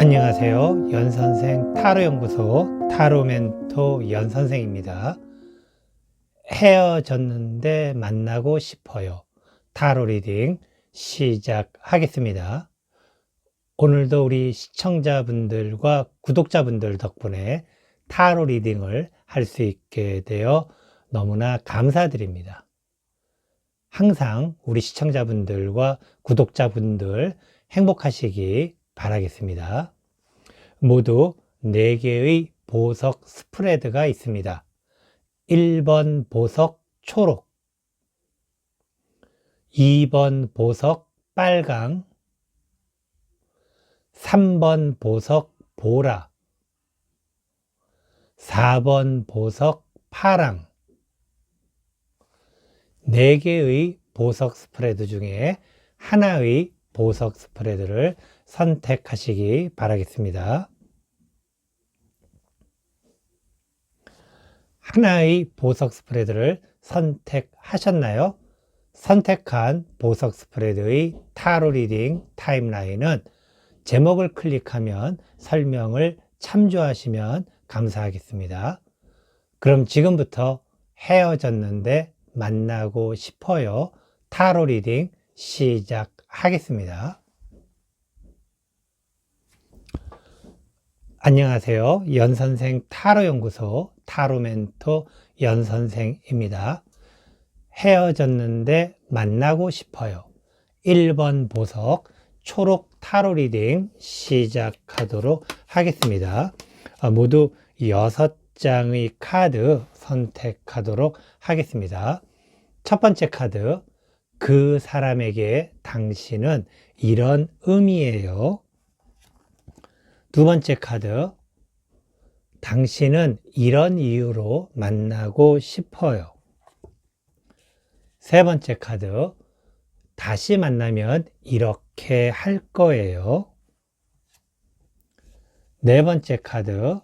안녕하세요. 연선생 타로연구소 타로멘토 연선생입니다. 헤어졌는데 만나고 싶어요. 타로 리딩 시작하겠습니다. 오늘도 우리 시청자분들과 구독자분들 덕분에 타로 리딩을 할 수 있게 되어 너무나 감사드립니다. 항상 우리 시청자분들과 구독자분들 행복하시기 바라겠습니다. 모두 4개의 보석 스프레드가 있습니다. 1번 보석 초록, 2번 보석 빨강, 3번 보석 보라, 4번 보석 파랑. 4개의 보석 스프레드 중에 하나의 보석 스프레드를 선택하시기 바라겠습니다. 하나의 보석 스프레드를 선택하셨나요? 선택한 보석 스프레드의 타로 리딩 타임라인은 제목을 클릭하면 설명을 참조하시면 감사하겠습니다. 그럼 지금부터 헤어졌는데 만나고 싶어요. 타로 리딩 시작하겠습니다. 안녕하세요. 연선생 타로연구소 타로멘토 연선생입니다. 헤어졌는데 만나고 싶어요. 1번 보석 초록 타로 리딩 시작하도록 하겠습니다. 모두 6장의 카드 선택하도록 하겠습니다. 첫 번째 카드, 그 사람에게 당신은 이런 의미예요. 두 번째 카드, 당신은 이런 이유로 만나고 싶어요. 세 번째 카드, 다시 만나면 이렇게 할 거예요. 네 번째 카드,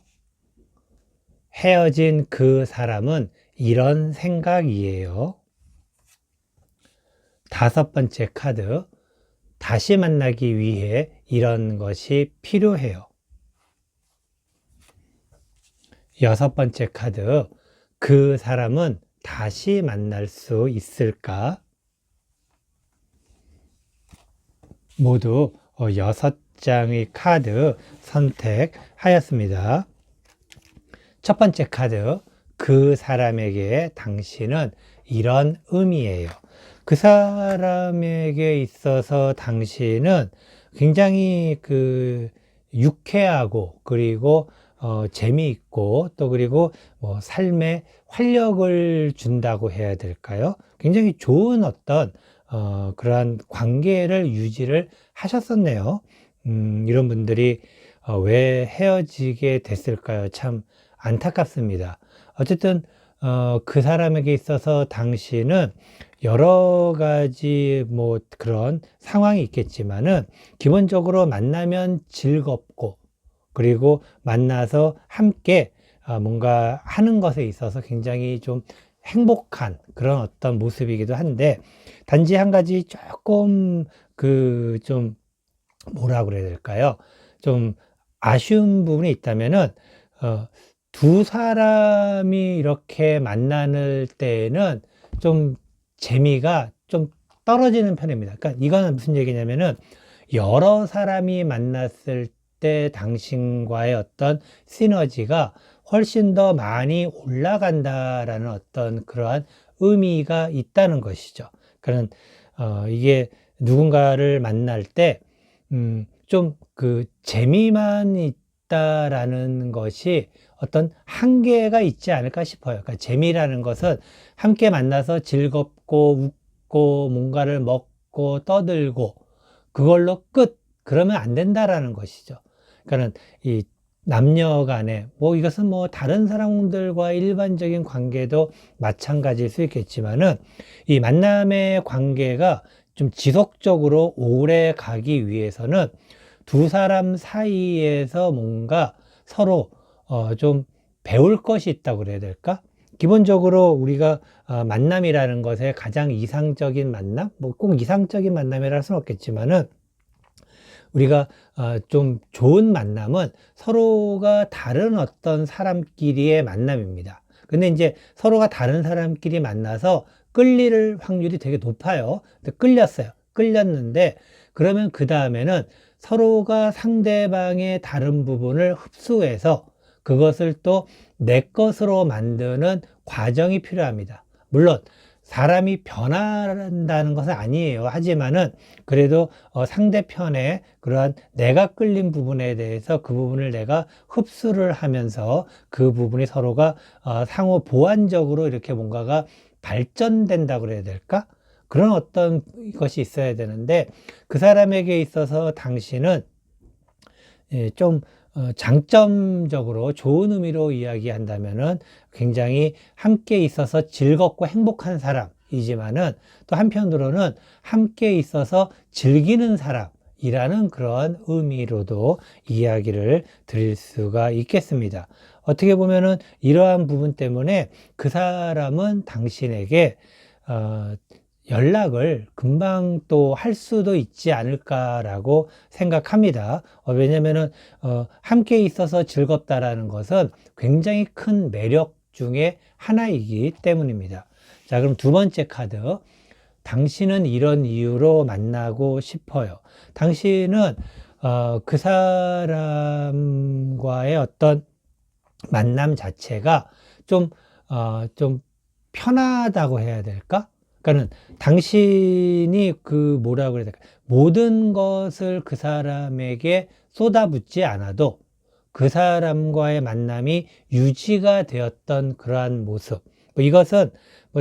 헤어진 그 사람은 이런 생각이에요. 다섯 번째 카드, 다시 만나기 위해 이런 것이 필요해요. 여섯 번째 카드, 그 사람은 다시 만날 수 있을까? 모두 6장의 카드 선택하였습니다. 첫 번째 카드, 그 사람에게 당신은 이런 의미예요. 그 사람에게 있어서 당신은 굉장히 유쾌하고 그리고 재미있고 또 그리고 삶에 활력을 준다고 해야 될까요? 굉장히 좋은 어떤 그러한 관계를 유지를 하셨었네요. 이런 분들이 왜 헤어지게 됐을까요? 참 안타깝습니다. 어쨌든 그 사람에게 있어서 당신은 여러 가지 그런 상황이 있겠지만은 기본적으로 만나면 즐겁고 그리고 만나서 함께 뭔가 하는 것에 있어서 굉장히 좀 행복한 그런 어떤 모습이기도 한데, 단지 한 가지 조금 좀 뭐라 그래야 될까요? 좀 아쉬운 부분이 있다면은 두 사람이 이렇게 만나는 때에는 좀 재미가 좀 떨어지는 편입니다. 그러니까 이거는 무슨 얘기냐면은 여러 사람이 만났을 때 당신과의 어떤 시너지가 훨씬 더 많이 올라간다라는 어떤 그러한 의미가 있다는 것이죠. 그러니까 이게 누군가를 만날 때 좀 재미만 있다라는 것이 어떤 한계가 있지 않을까 싶어요. 그러니까 재미라는 것은 함께 만나서 즐겁고 웃고 뭔가를 먹고 떠들고 그걸로 끝, 그러면 안 된다라는 것이죠. 그러니까 이 남녀 간에 이것은 다른 사람들과 일반적인 관계도 마찬가지일 수 있겠지만은 이 만남의 관계가 좀 지속적으로 오래 가기 위해서는 두 사람 사이에서 뭔가 서로 좀 배울 것이 있다고 그래야 될까? 기본적으로 우리가 만남이라는 것의 가장 이상적인 만남, 꼭 이상적인 만남이라 할 수는 없겠지만은 우리가 좀 좋은 만남은 서로가 다른 어떤 사람끼리의 만남입니다. 근데 이제 서로가 다른 사람끼리 만나서 끌릴 확률이 되게 높아요. 근데 끌렸는데 그러면 그 다음에는 서로가 상대방의 다른 부분을 흡수해서 그것을 또 내 것으로 만드는 과정이 필요합니다. 물론 사람이 변한다는 것은 아니에요. 하지만은 그래도 상대편의 그러한 내가 끌린 부분에 대해서 그 부분을 내가 흡수를 하면서 그 부분이 서로가 상호 보완적으로 이렇게 뭔가가 발전된다고 그래야 될까? 그런 어떤 것이 있어야 되는데 그 사람에게 있어서 당신은 좀 장점적으로 좋은 의미로 이야기한다면은 굉장히 함께 있어서 즐겁고 행복한 사람이지만은 또 한편으로는 함께 있어서 즐기는 사람이라는 그런 의미로도 이야기를 드릴 수가 있겠습니다. 어떻게 보면은 이러한 부분 때문에 그 사람은 당신에게 연락을 금방 또 할 수도 있지 않을까라고 생각합니다. 왜냐면은 함께 있어서 즐겁다라는 것은 굉장히 큰 매력 중에 하나이기 때문입니다. 자, 그럼 두 번째 카드. 당신은 이런 이유로 만나고 싶어요. 당신은 그 사람과의 어떤 만남 자체가 좀 편하다고 해야 될까? 그러니까는 당신이 뭐라고 그래야 될까? 모든 것을 그 사람에게 쏟아붓지 않아도 그 사람과의 만남이 유지가 되었던 그러한 모습. 이것은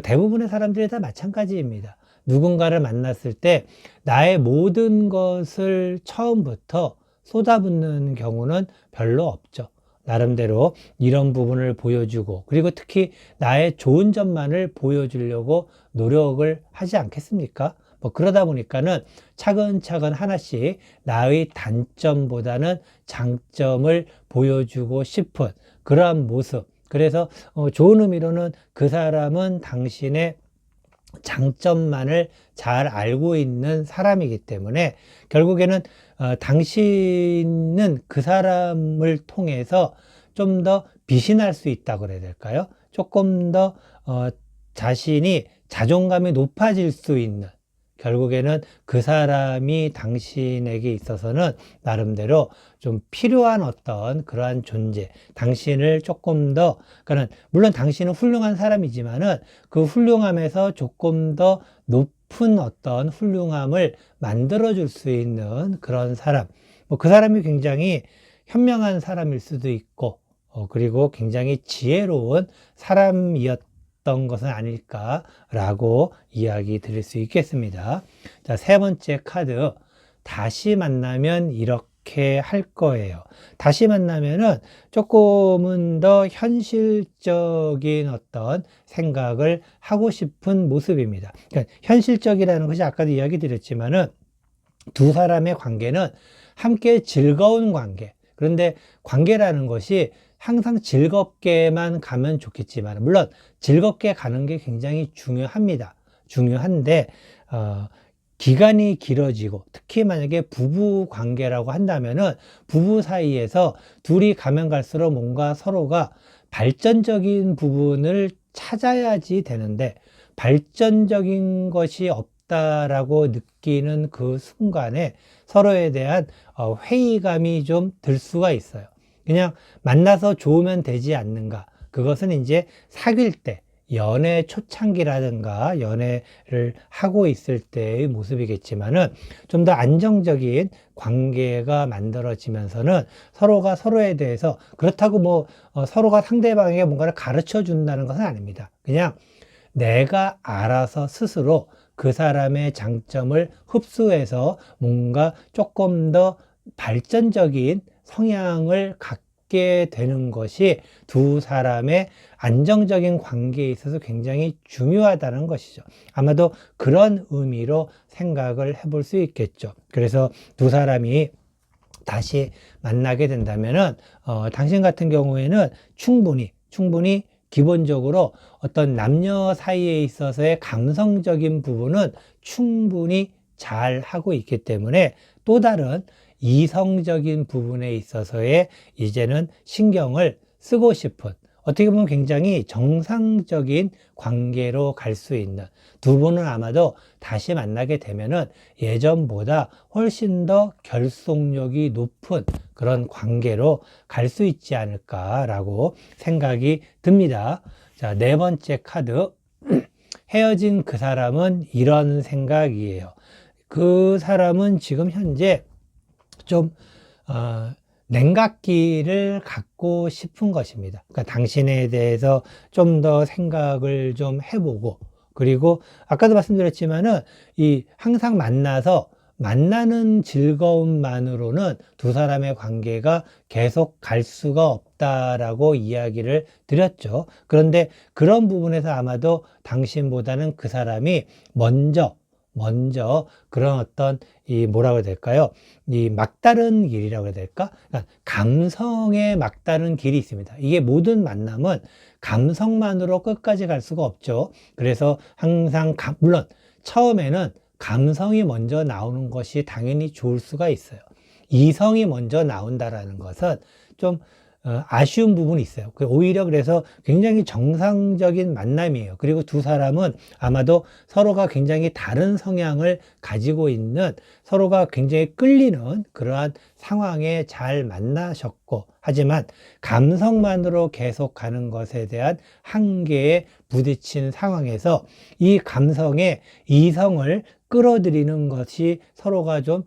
대부분의 사람들이 다 마찬가지입니다. 누군가를 만났을 때 나의 모든 것을 처음부터 쏟아붓는 경우는 별로 없죠. 나름대로 이런 부분을 보여주고 그리고 특히 나의 좋은 점만을 보여주려고 노력을 하지 않겠습니까? 그러다 보니까는 차근차근 하나씩 나의 단점보다는 장점을 보여주고 싶은 그러한 모습. 그래서 좋은 의미로는 그 사람은 당신의 장점만을 잘 알고 있는 사람이기 때문에 결국에는 당신은 그 사람을 통해서 좀 더 빛이 날 수 있다고 그래야 될까요? 조금 더 자신이 자존감이 높아질 수 있는 결국에는 그 사람이 당신에게 있어서는 나름대로 좀 필요한 어떤 그러한 존재, 당신을 조금 더, 그러니까 물론 당신은 훌륭한 사람이지만은 그 훌륭함에서 조금 더 높은 어떤 훌륭함을 만들어줄 수 있는 그런 사람, 그 사람이 굉장히 현명한 사람일 수도 있고, 그리고 굉장히 지혜로운 사람이었던 것은 아닐까라고 이야기 드릴 수 있겠습니다. 자, 세 번째 카드. 다시 만나면 이렇게 할 거예요. 다시 만나면은 조금은 더 현실적인 어떤 생각을 하고 싶은 모습입니다. 그러니까 현실적이라는 것이 아까도 이야기 드렸지만은 두 사람의 관계는 함께 즐거운 관계. 그런데 관계라는 것이 항상 즐겁게만 가면 좋겠지만 물론 즐겁게 가는 게 굉장히 중요합니다. 중요한데 기간이 길어지고 특히 만약에 부부 관계라고 한다면은 부부 사이에서 둘이 가면 갈수록 뭔가 서로가 발전적인 부분을 찾아야지 되는데 발전적인 것이 없다라고 느끼는 그 순간에 서로에 대한 회의감이 좀 들 수가 있어요. 그냥 만나서 좋으면 되지 않는가. 그것은 이제 사귈 때 연애 초창기라든가 연애를 하고 있을 때의 모습이겠지만은 좀 더 안정적인 관계가 만들어지면서는 서로가 서로에 대해서 그렇다고 서로가 상대방에게 뭔가를 가르쳐 준다는 것은 아닙니다. 그냥 내가 알아서 스스로 그 사람의 장점을 흡수해서 뭔가 조금 더 발전적인 성향을 갖게 되는 것이 두 사람의 안정적인 관계에 있어서 굉장히 중요하다는 것이죠. 아마도 그런 의미로 생각을 해볼 수 있겠죠. 그래서 두 사람이 다시 만나게 된다면은 당신 같은 경우에는 충분히 기본적으로 어떤 남녀 사이에 있어서의 감성적인 부분은 충분히 잘 하고 있기 때문에 또 다른 이성적인 부분에 있어서의 이제는 신경을 쓰고 싶은, 어떻게 보면 굉장히 정상적인 관계로 갈 수 있는, 두 분은 아마도 다시 만나게 되면은 예전보다 훨씬 더 결속력이 높은 그런 관계로 갈 수 있지 않을까라고 생각이 듭니다. 자, 네 번째 카드. 헤어진 그 사람은 이런 생각이에요. 그 사람은 지금 현재 좀 냉각기를 갖고 싶은 것입니다. 그러니까 당신에 대해서 좀 더 생각을 좀 해보고, 그리고 아까도 말씀드렸지만은 이 항상 만나서 만나는 즐거움만으로는 두 사람의 관계가 계속 갈 수가 없다라고 이야기를 드렸죠. 그런데 그런 부분에서 아마도 당신보다는 그 사람이 먼저 그런 어떤 이 뭐라고 해야 될까요? 이 막다른 길이라고 해야 될까? 그러니까 감성에 막다른 길이 있습니다. 이게 모든 만남은 감성만으로 끝까지 갈 수가 없죠. 그래서 항상 물론 처음에는 감성이 먼저 나오는 것이 당연히 좋을 수가 있어요. 이성이 먼저 나온다라는 것은 좀 아쉬운 부분이 있어요. 오히려 그래서 굉장히 정상적인 만남이에요. 그리고 두 사람은 아마도 서로가 굉장히 다른 성향을 가지고 있는, 서로가 굉장히 끌리는 그러한 상황에 잘 만나셨고, 하지만 감성만으로 계속 가는 것에 대한 한계에 부딪힌 상황에서 이 감성에 이성을 끌어들이는 것이 서로가 좀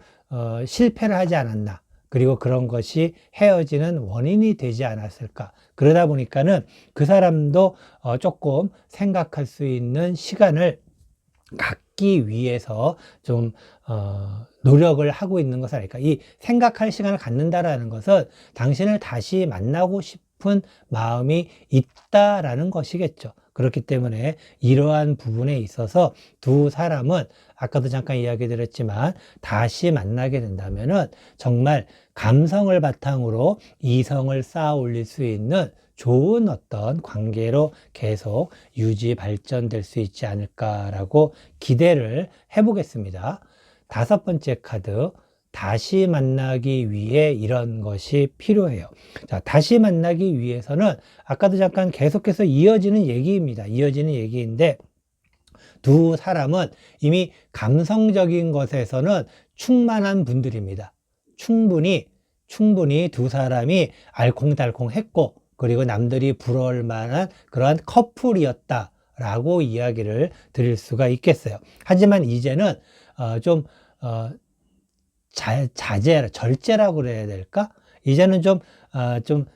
실패를 하지 않았나, 그리고 그런 것이 헤어지는 원인이 되지 않았을까. 그러다 보니까는 그 사람도 조금 생각할 수 있는 시간을 갖기 위해서 좀 노력을 하고 있는 것은 아닐까. 이 생각할 시간을 갖는다라는 것은 당신을 다시 만나고 싶은 마음이 있다라는 것이겠죠. 그렇기 때문에 이러한 부분에 있어서 두 사람은 아까도 잠깐 이야기 드렸지만 다시 만나게 된다면은 정말 감성을 바탕으로 이성을 쌓아 올릴 수 있는 좋은 어떤 관계로 계속 유지 발전될 수 있지 않을까라고 기대를 해보겠습니다. 다섯 번째 카드. 다시 만나기 위해 이런 것이 필요해요. 자, 다시 만나기 위해서는 아까도 잠깐 계속해서 이어지는 얘기입니다. 이어지는 얘기인데, 두 사람은 이미 감성적인 것에서는 충만한 분들입니다. 충분히 두 사람이 알콩달콩했고, 그리고 남들이 부러울 만한 그러한 커플이었다라고 이야기를 드릴 수가 있겠어요. 하지만 이제는 절제라고 그래야 될까? 이제는 좀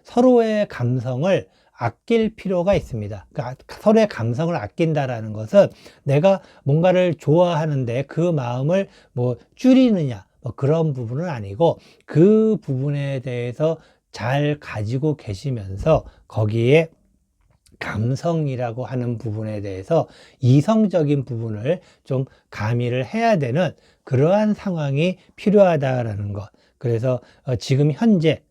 서로의 감성을 아낄 필요가 있습니다. 그러니까 서로의 감성을 아낀다라는 것은 내가 뭔가를 좋아하는데 그 마음을 뭐 줄이느냐, 뭐 그런 부분은 아니고, 그 부분에 대해서 잘 가지고 계시면서 거기에 감성이라고 하는 부분에 대해서 이성적인 부분을 좀 가미를 해야 되는 그러한 상황이 필요하다라는 것. 그래서 지금 현재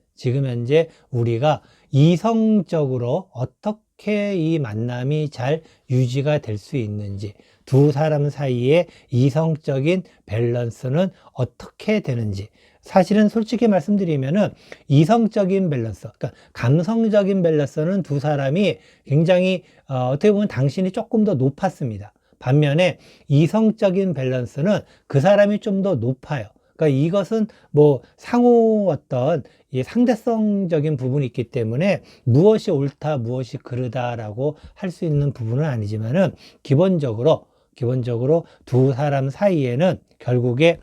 우리가 이성적으로 어떻게 이 만남이 잘 유지가 될 수 있는지, 두 사람 사이의 이성적인 밸런스는 어떻게 되는지, 사실은 솔직히 말씀드리면은 이성적인 밸런스, 그러니까 감성적인 밸런스는 두 사람이 굉장히 어떻게 보면 당신이 조금 더 높았습니다. 반면에 이성적인 밸런스는 그 사람이 좀 더 높아요. 그러니까 이것은 뭐 상호 어떤 이 상대성적인 부분이 있기 때문에 무엇이 옳다, 무엇이 그르다라고 할 수 있는 부분은 아니지만은 기본적으로 두 사람 사이에는 결국에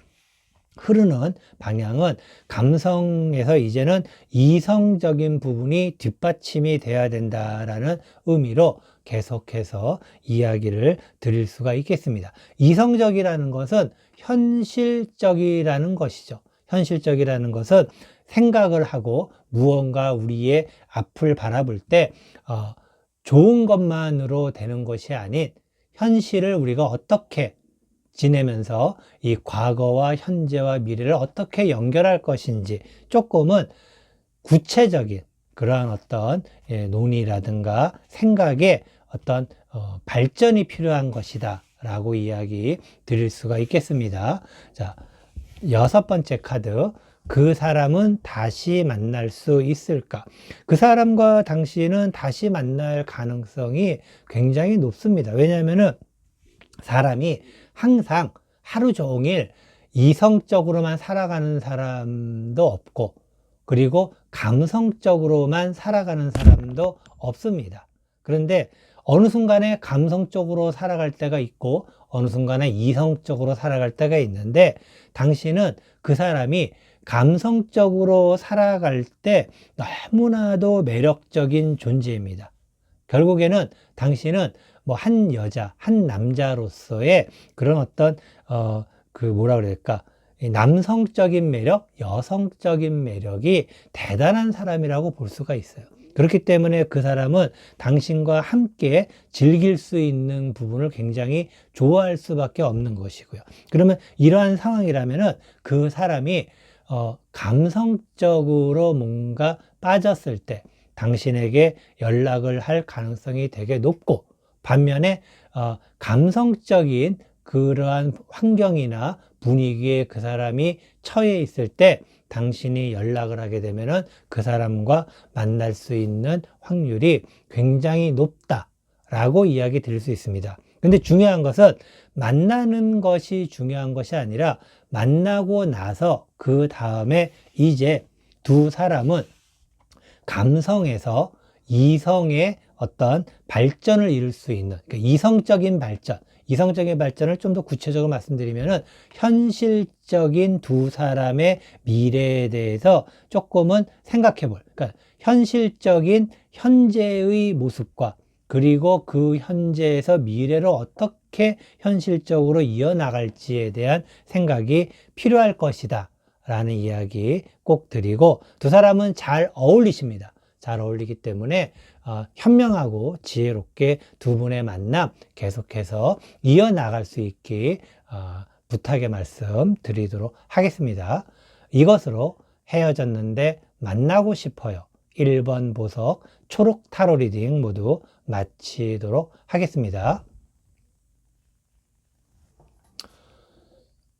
흐르는 방향은 감성에서 이제는 이성적인 부분이 뒷받침이 돼야 된다라는 의미로 계속해서 이야기를 드릴 수가 있겠습니다. 이성적이라는 것은 현실적이라는 것이죠. 현실적이라는 것은 생각을 하고 무언가 우리의 앞을 바라볼 때 좋은 것만으로 되는 것이 아닌 현실을 우리가 어떻게 지내면서 이 과거와 현재와 미래를 어떻게 연결할 것인지 조금은 구체적인 그러한 어떤 논의라든가 생각의 어떤 발전이 필요한 것이다 라고 이야기 드릴 수가 있겠습니다. 자, 여섯 번째 카드. 그 사람은 다시 만날 수 있을까? 그 사람과 당신은 다시 만날 가능성이 굉장히 높습니다. 왜냐하면은 사람이 항상 하루 종일 이성적으로만 살아가는 사람도 없고, 그리고 감성적으로만 살아가는 사람도 없습니다. 그런데 어느 순간에 감성적으로 살아갈 때가 있고, 어느 순간에 이성적으로 살아갈 때가 있는데, 당신은 그 사람이 감성적으로 살아갈 때 너무나도 매력적인 존재입니다. 결국에는 당신은 뭐 한 여자, 한 남자로서의 그런 어떤 뭐라 그럴까, 남성적인 매력, 여성적인 매력이 대단한 사람이라고 볼 수가 있어요. 그렇기 때문에 그 사람은 당신과 함께 즐길 수 있는 부분을 굉장히 좋아할 수밖에 없는 것이고요. 그러면 이러한 상황이라면은 그 사람이 감성적으로 뭔가 빠졌을 때 당신에게 연락을 할 가능성이 되게 높고, 반면에 감성적인 그러한 환경이나 분위기에 그 사람이 처해 있을 때 당신이 연락을 하게 되면은 그 사람과 만날 수 있는 확률이 굉장히 높다라고 이야기 드릴 수 있습니다. 근데 중요한 것은 만나는 것이 중요한 것이 아니라, 만나고 나서 그 다음에 이제 두 사람은 감성에서 이성의 어떤 발전을 이룰 수 있는, 그러니까 이성적인 발전을 좀 더 구체적으로 말씀드리면은, 현실적인 두 사람의 미래에 대해서 조금은 생각해 볼, 그러니까 현실적인 현재의 모습과, 그리고 그 현재에서 미래로 어떻게 현실적으로 이어나갈지에 대한 생각이 필요할 것이다 라는 이야기 꼭 드리고, 두 사람은 잘 어울리십니다. 잘 어울리기 때문에 현명하고 지혜롭게 두 분의 만남 계속해서 이어나갈 수 있게 부탁의 말씀 드리도록 하겠습니다. 이것으로 헤어졌는데 만나고 싶어요 1번 보석 초록 타로 리딩 모두 마치도록 하겠습니다.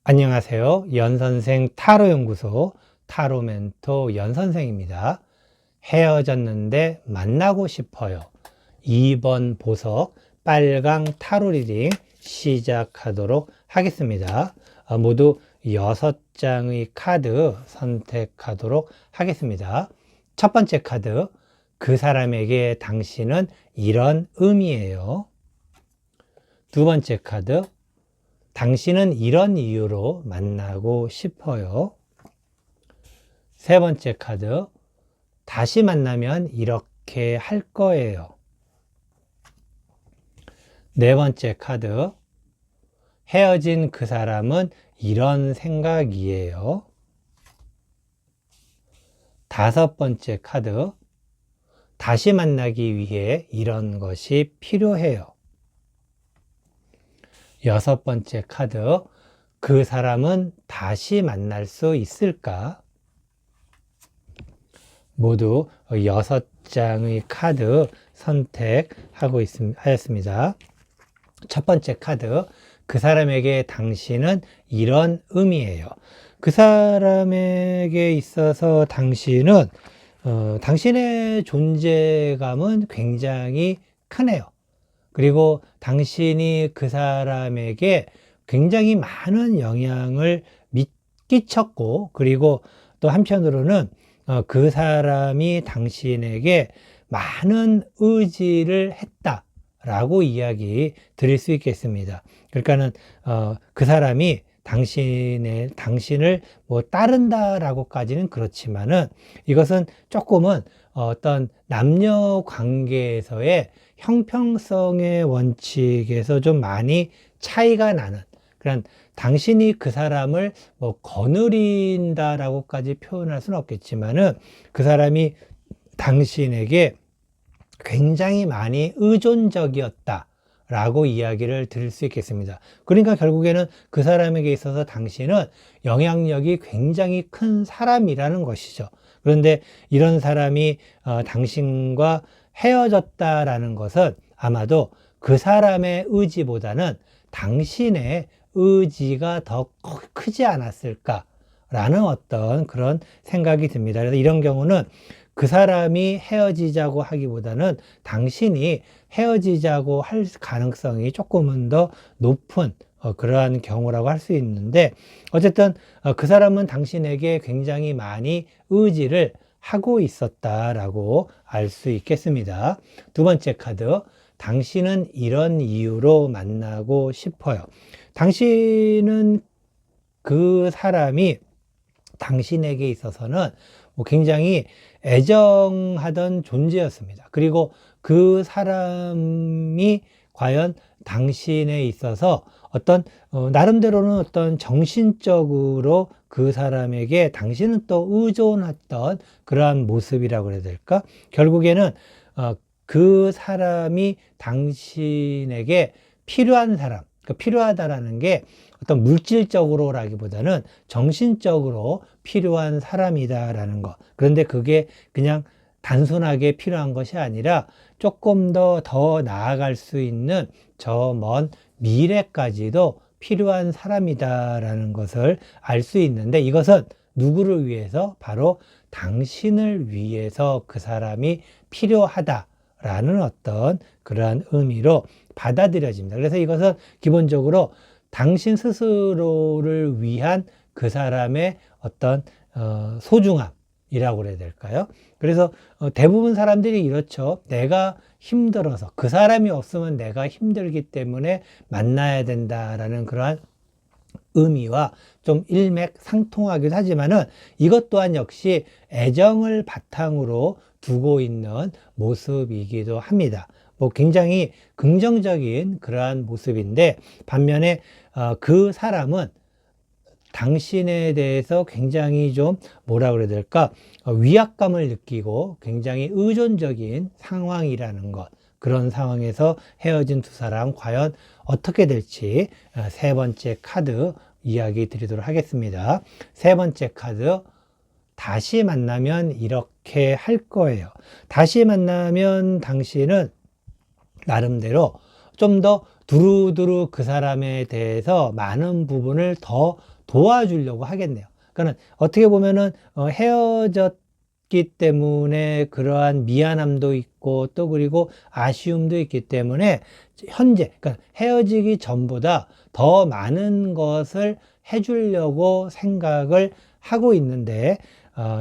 안녕하세요. 연선생 타로연구소 타로 멘토 연선생입니다. 헤어졌는데 만나고 싶어요 2번 보석 빨강 타로 리딩 시작하도록 하겠습니다. 모두 6장의 카드 선택하도록 하겠습니다. 첫 번째 카드, 그 사람에게 당신은 이런 의미예요. 두 번째 카드, 당신은 이런 이유로 만나고 싶어요. 세 번째 카드, 다시 만나면 이렇게 할 거예요. 네 번째 카드, 헤어진 그 사람은 이런 생각이에요. 다섯 번째 카드, 다시 만나기 위해 이런 것이 필요해요. 여섯 번째 카드, 그 사람은 다시 만날 수 있을까? 모두 6장의 카드 선택하고 하였습니다. 첫 번째 카드, 그 사람에게 당신은 이런 의미예요. 그 사람에게 있어서 당신은 당신의 존재감은 굉장히 크네요. 그리고 당신이 그 사람에게 굉장히 많은 영향을 끼쳤고, 그리고 또 한편으로는 그 사람이 당신에게 많은 의지를 했다라고 이야기 드릴 수 있겠습니다. 그러니까는 그 사람이 당신을 뭐 따른다라고까지는 그렇지만은, 이것은 조금은 어떤 남녀 관계에서의 형평성의 원칙에서 좀 많이 차이가 나는, 그런, 당신이 그 사람을 뭐 거느린다라고까지 표현할 수는 없겠지만은, 그 사람이 당신에게 굉장히 많이 의존적이었다 라고 이야기를 드릴 수 있겠습니다. 그러니까 결국에는 그 사람에게 있어서 당신은 영향력이 굉장히 큰 사람이라는 것이죠. 그런데 이런 사람이 당신과 헤어졌다라는 것은 아마도 그 사람의 의지보다는 당신의 의지가 더 크지 않았을까 라는 어떤 그런 생각이 듭니다. 그래서 이런 경우는 그 사람이 헤어지자고 하기보다는 당신이 헤어지자고 할 가능성이 조금은 더 높은 그러한 경우라고 할 수 있는데, 어쨌든 그 사람은 당신에게 굉장히 많이 의지를 하고 있었다라고 알 수 있겠습니다. 두 번째 카드, 당신은 이런 이유로 만나고 싶어요. 당신은 그 사람이 당신에게 있어서는 굉장히 애정하던 존재였습니다. 그리고 그 사람이 과연 당신에 있어서 어떤 나름대로는 어떤 정신적으로 그 사람에게 당신은 또 의존했던 그러한 모습이라고 해야 될까? 결국에는 그 사람이 당신에게 필요한 사람, 그러니까 필요하다라는 게 어떤 물질적으로라기보다는 정신적으로 필요한 사람이다라는 것. 그런데 그게 그냥 단순하게 필요한 것이 아니라 조금 더 나아갈 수 있는 저 먼 미래까지도 필요한 사람이다라는 것을 알 수 있는데, 이것은 누구를 위해서? 바로 당신을 위해서 그 사람이 필요하다라는 어떤 그러한 의미로 받아들여집니다. 그래서 이것은 기본적으로 당신 스스로를 위한 그 사람의 어떤 소중함이라고 그래야 될까요? 그래서 대부분 사람들이 이렇죠. 내가 힘들어서, 그 사람이 없으면 내가 힘들기 때문에 만나야 된다라는 그러한 의미와 좀 일맥상통하기도 하지만은 이것 또한 역시 애정을 바탕으로 두고 있는 모습이기도 합니다. 굉장히 긍정적인 그러한 모습인데, 반면에 그 사람은 당신에 대해서 굉장히 좀 뭐라 그래야 될까, 위압감을 느끼고 굉장히 의존적인 상황이라는 것, 그런 상황에서 헤어진 두 사람 과연 어떻게 될지 세 번째 카드 이야기 드리도록 하겠습니다. 세 번째 카드, 다시 만나면 이렇게 할 거예요. 다시 만나면 당신은 나름대로 좀 더 두루두루 그 사람에 대해서 많은 부분을 더 도와주려고 하겠네요. 그러니까 어떻게 보면은 헤어졌기 때문에 그러한 미안함도 있고, 또 그리고 아쉬움도 있기 때문에 현재, 그러니까 헤어지기 전보다 더 많은 것을 해주려고 생각을 하고 있는데,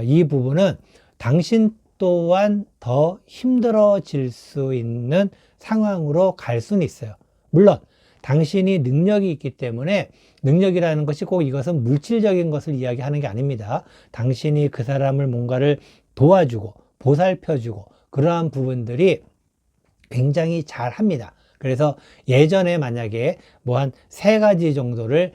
이 부분은 당신 또한 더 힘들어질 수 있는 상황으로 갈 수는 있어요. 물론 당신이 능력이 있기 때문에, 능력이라는 것이 꼭 이것은 물질적인 것을 이야기하는 게 아닙니다. 당신이 그 사람을 뭔가를 도와주고 보살펴주고 그러한 부분들이 굉장히 잘 합니다. 그래서 예전에 만약에 뭐 한 3가지 정도를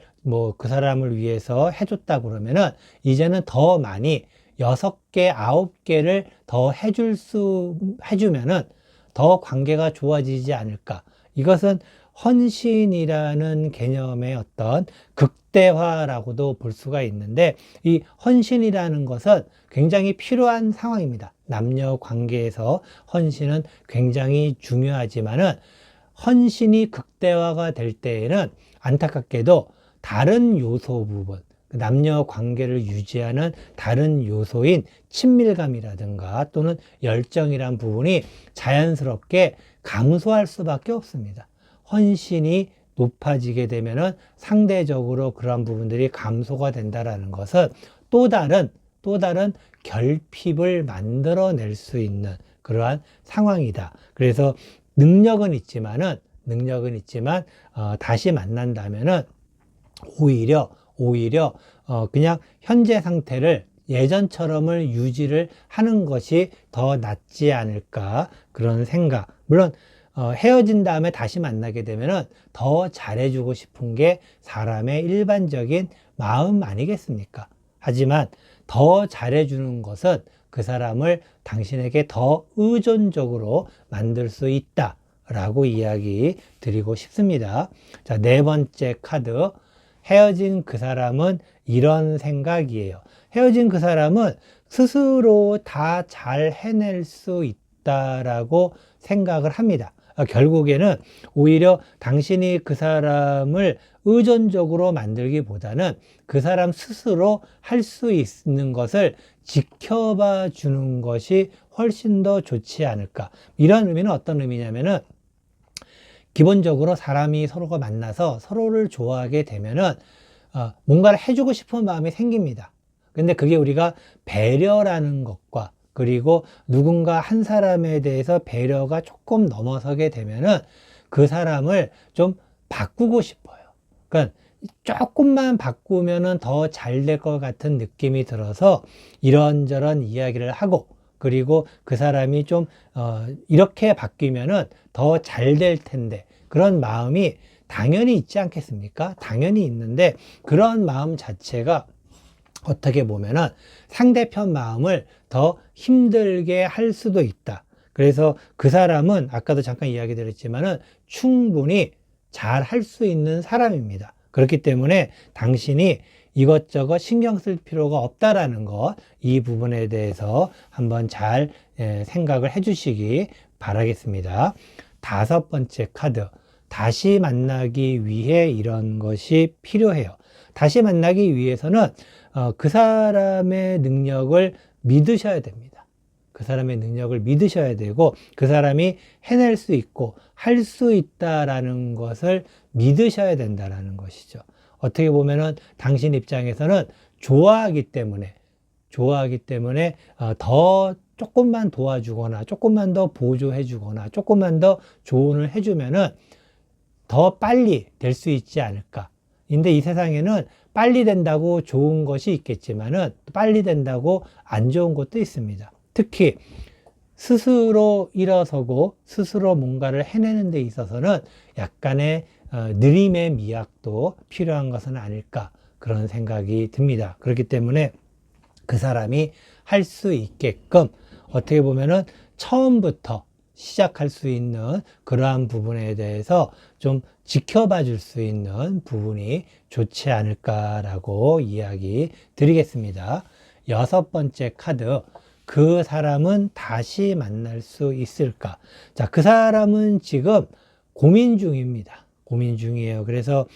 그 사람을 위해서 해줬다 그러면은 이제는 더 많이 6개, 9개를 더 해주면은 더 관계가 좋아지지 않을까. 이것은 헌신이라는 개념의 어떤 극대화라고도 볼 수가 있는데, 이 헌신이라는 것은 굉장히 필요한 상황입니다. 남녀 관계에서 헌신은 굉장히 중요하지만은 헌신이 극대화가 될 때에는 안타깝게도 다른 요소 부분, 남녀 관계를 유지하는 다른 요소인 친밀감이라든가 또는 열정이란 부분이 자연스럽게 감소할 수밖에 없습니다. 헌신이 높아지게 되면은 상대적으로 그러한 부분들이 감소가 된다라는 것은 또 다른 결핍을 만들어낼 수 있는 그러한 상황이다. 그래서 능력은 있지만 다시 만난다면은 오히려 그냥 현재 상태를 예전처럼을 유지를 하는 것이 더 낫지 않을까, 그런 생각. 물론 헤어진 다음에 다시 만나게 되면은 더 잘해주고 싶은 게 사람의 일반적인 마음 아니겠습니까? 하지만 더 잘해주는 것은 그 사람을 당신에게 더 의존적으로 만들 수 있다라고 이야기 드리고 싶습니다. 자, 네 번째 카드. 헤어진 그 사람은 이런 생각이에요. 헤어진 그 사람은 스스로 다 잘 해낼 수 있다라고 생각을 합니다. 결국에는 오히려 당신이 그 사람을 의존적으로 만들기보다는 그 사람 스스로 할 수 있는 것을 지켜봐 주는 것이 훨씬 더 좋지 않을까. 이런 의미는 어떤 의미냐면은 기본적으로 사람이 서로가 만나서 서로를 좋아하게 되면은 뭔가를 해주고 싶은 마음이 생깁니다. 근데 그게 우리가 배려라는 것과 그리고 누군가 한 사람에 대해서 배려가 조금 넘어서게 되면은 그 사람을 좀 바꾸고 싶어요. 그러니까 조금만 바꾸면은 더 잘 될 것 같은 느낌이 들어서 이런저런 이야기를 하고 그리고 그 사람이 좀 이렇게 바뀌면은 더 잘 될 텐데 그런 마음이 당연히 있지 않겠습니까? 당연히 있는데 그런 마음 자체가 어떻게 보면은 상대편 마음을 더 힘들게 할 수도 있다. 그래서 그 사람은 아까도 잠깐 이야기 드렸지만은 충분히 잘 할 수 있는 사람입니다. 그렇기 때문에 당신이 이것저것 신경 쓸 필요가 없다라는 것, 이 부분에 대해서 한번 잘 생각을 해 주시기 바라겠습니다. 다섯 번째 카드. 다시 만나기 위해 이런 것이 필요해요. 다시 만나기 위해서는 그 사람의 능력을 믿으셔야 됩니다. 그 사람의 능력을 믿으셔야 되고 그 사람이 해낼 수 있고 할 수 있다라는 것을 믿으셔야 된다라는 것이죠. 어떻게 보면은 당신 입장에서는 좋아하기 때문에 더 조금만 도와주거나 조금만 더 보조해 주거나 조금만 더 조언을 해주면은 더 빨리 될 수 있지 않을까. 근데 이 세상에는 빨리 된다고 좋은 것이 있겠지만은 빨리 된다고 안 좋은 것도 있습니다. 특히 스스로 일어서고 스스로 뭔가를 해내는 데 있어서는 약간의 느림의 미학도 필요한 것은 아닐까 그런 생각이 듭니다. 그렇기 때문에 그 사람이 할 수 있게끔 어떻게 보면은 처음부터 시작할 수 있는 그러한 부분에 대해서 좀 지켜봐 줄 수 있는 부분이 좋지 않을까라고 이야기 드리겠습니다. 여섯 번째 카드. 그 사람은 다시 만날 수 있을까? 자, 그 사람은 지금 고민 중입니다. 고민 중이에요. 그래서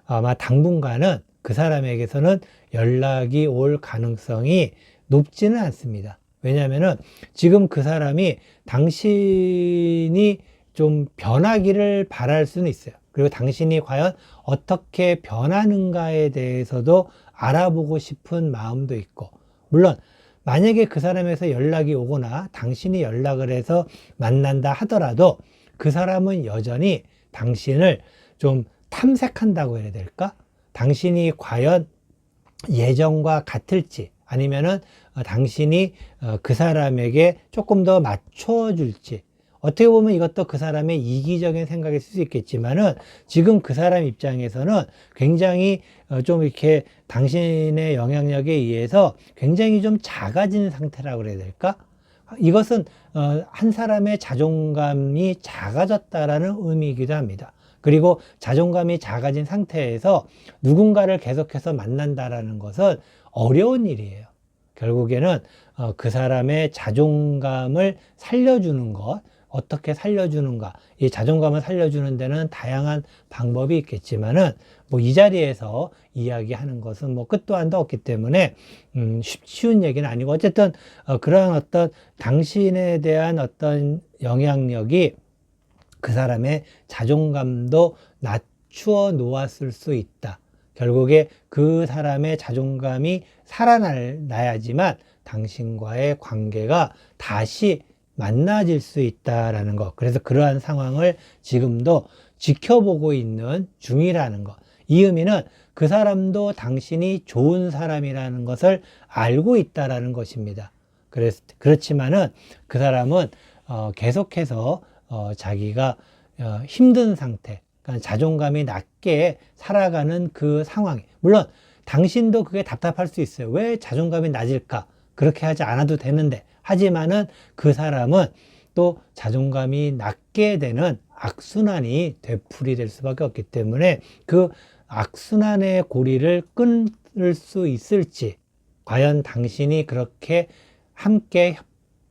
아마 당분간은 그 사람에게서는 연락이 올 가능성이 높지는 않습니다. 왜냐하면은 지금 그 사람이 당신이 좀 변하기를 바랄 수는 있어요. 그리고 당신이 과연 어떻게 변하는가에 대해서도 알아보고 싶은 마음도 있고, 물론 만약에 그 사람에서 연락이 오거나 당신이 연락을 해서 만난다 하더라도 그 사람은 여전히 당신을 좀 탐색한다고 해야 될까? 당신이 과연 예전과 같을지 아니면은 당신이 그 사람에게 조금 더 맞춰줄지, 어떻게 보면 이것도 그 사람의 이기적인 생각일 수 있겠지만은 지금 그 사람 입장에서는 굉장히 좀 이렇게 당신의 영향력에 의해서 굉장히 좀 작아진 상태라고 그래야 될까? 이것은 한 사람의 자존감이 작아졌다라는 의미이기도 합니다. 그리고 자존감이 작아진 상태에서 누군가를 계속해서 만난다라는 것은 어려운 일이에요. 결국에는 그 사람의 자존감을 살려주는 것, 어떻게 살려주는가, 이 자존감을 살려주는 데는 다양한 방법이 있겠지만은 뭐 이 자리에서 이야기하는 것은 뭐 끝도 한도 없기 때문에 쉬운 얘기는 아니고, 어쨌든 그러한 어떤 당신에 대한 어떤 영향력이 그 사람의 자존감도 낮추어 놓았을 수 있다. 결국에 그 사람의 자존감이 살아나야지만 당신과의 관계가 다시 만나질 수 있다라는 것. 그래서 그러한 상황을 지금도 지켜보고 있는 중이라는 것. 이 의미는 그 사람도 당신이 좋은 사람이라는 것을 알고 있다라는 것입니다. 그렇지만은 그 사람은 계속해서 자기가 힘든 상태, 그러니까 자존감이 낮게 살아가는 그 상황이, 물론 당신도 그게 답답할 수 있어요. 왜 자존감이 낮을까? 그렇게 하지 않아도 되는데, 하지만은 그 사람은 또 자존감이 낮게 되는 악순환이 되풀이될 수밖에 없기 때문에 그 악순환의 고리를 끊을 수 있을지, 과연 당신이 그렇게 함께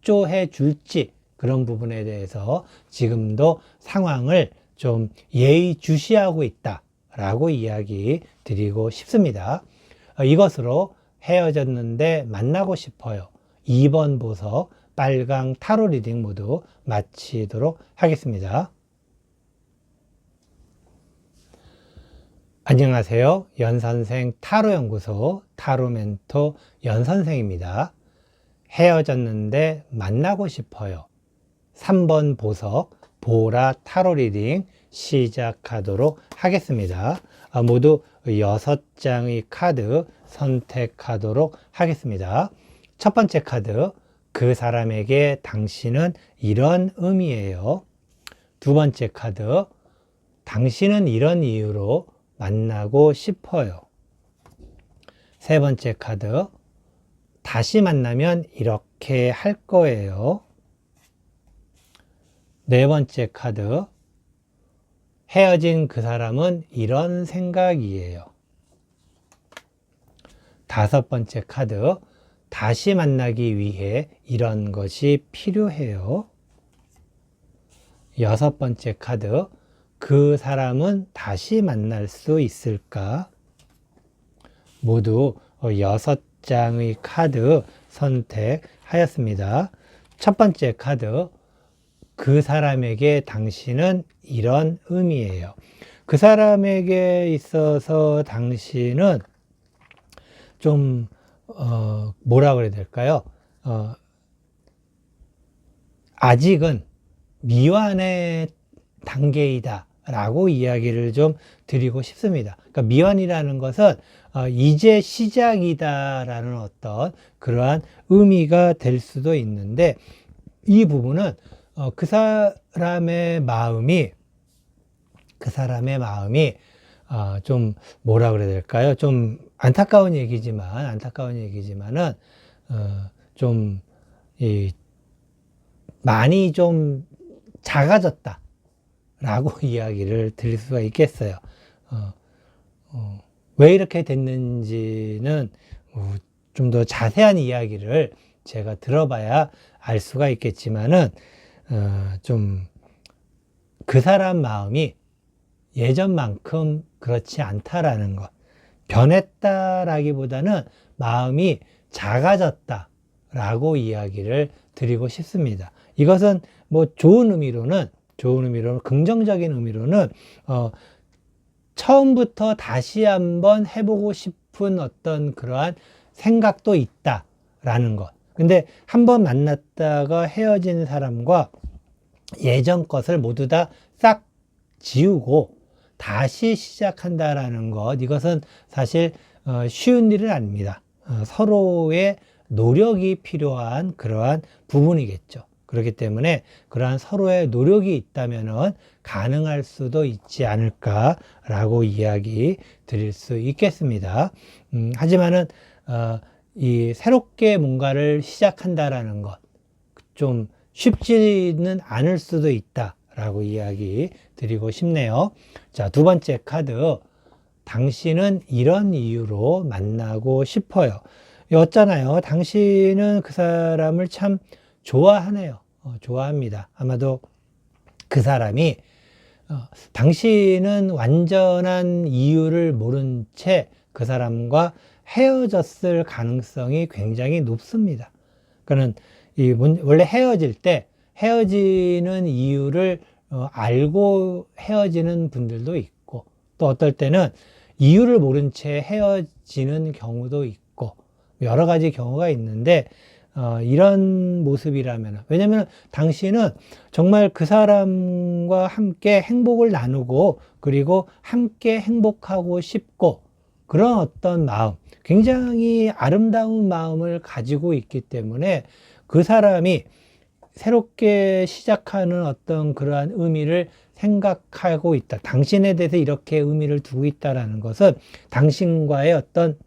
협조해 줄지, 그런 부분에 대해서 지금도 상황을 좀 예의주시하고 있다라고 이야기 드리고 싶습니다. 이것으로 헤어졌는데 만나고 싶어요. 2번 보석 빨강 타로 리딩 모두 마치도록 하겠습니다. 안녕하세요. 연선생 타로연구소 타로멘토 연선생입니다. 헤어졌는데 만나고 싶어요. 3번 보석 보라 타로 리딩 시작하도록 하겠습니다. 모두 6장의 카드 선택하도록 하겠습니다. 첫 번째 카드, 그 사람에게 당신은 이런 의미예요. 두 번째 카드, 당신은 이런 이유로 만나고 싶어요. 세 번째 카드, 다시 만나면 이렇게 할 거예요. 네 번째 카드, 헤어진 그 사람은 이런 생각이에요. 다섯 번째 카드, 다시 만나기 위해 이런 것이 필요해요. 여섯 번째 카드, 그 사람은 다시 만날 수 있을까? 모두 6장의 카드 선택하였습니다. 첫 번째 카드, 그 사람에게 당신은 이런 의미예요. 그 사람에게 있어서 당신은 좀 뭐라 그래야 될까요? 아직은 미완의 단계이다 라고 이야기를 좀 드리고 싶습니다. 그러니까 미완이라는 것은 이제 시작이다 라는 어떤 그러한 의미가 될 수도 있는데, 이 부분은 그 사람의 마음이 좀 뭐라 그래야 될까요? 좀 안타까운 얘기지만은 좀 많이 좀 작아졌다 라고 이야기를 드릴 수가 있겠어요. 왜 이렇게 됐는지는 좀 더 자세한 이야기를 제가 들어봐야 알 수가 있겠지만은 좀 그 사람 마음이 예전만큼 그렇지 않다라는 것, 변했다라기보다는 마음이 작아졌다라고 이야기를 드리고 싶습니다. 이것은 뭐 좋은 의미로는 긍정적인 의미로는 처음부터 다시 한번 해보고 싶은 어떤 그러한 생각도 있다라는 것. 근데 한번 만났다가 헤어진 사람과 예전 것을 모두 다 싹 지우고 다시 시작한다라는 것, 이것은 사실 쉬운 일은 아닙니다. 서로의 노력이 필요한 그러한 부분이겠죠. 그렇기 때문에 그러한 서로의 노력이 있다면은 가능할 수도 있지 않을까라고 이야기 드릴 수 있겠습니다. 하지만은 이 새롭게 뭔가를 시작한다라는 것, 좀 쉽지는 않을 수도 있다라고 이야기 드리고 싶네요. 자, 두 번째 카드, 당신은 이런 이유로 만나고 싶어요. 였잖아요. 당신은 그 사람을 참 좋아하네요. 좋아합니다. 아마도 그 사람이 당신은 완전한 이유를 모른 채 그 사람과 헤어졌을 가능성이 굉장히 높습니다. 그러니까 원래 헤어질 때 헤어지는 이유를 알고 헤어지는 분들도 있고, 또 어떨 때는 이유를 모른 채 헤어지는 경우도 있고, 여러 가지 경우가 있는데, 이런 모습이라면, 왜냐면 당신은 정말 그 사람과 함께 행복을 나누고, 그리고 함께 행복하고 싶고, 그런 어떤 마음, 굉장히 아름다운 마음을 가지고 있기 때문에 그 사람이 새롭게 시작하는 어떤 그러한 의미를 생각하고 있다. 당신에 대해서 이렇게 의미를 두고 있다라는 것은 당신과의 어떤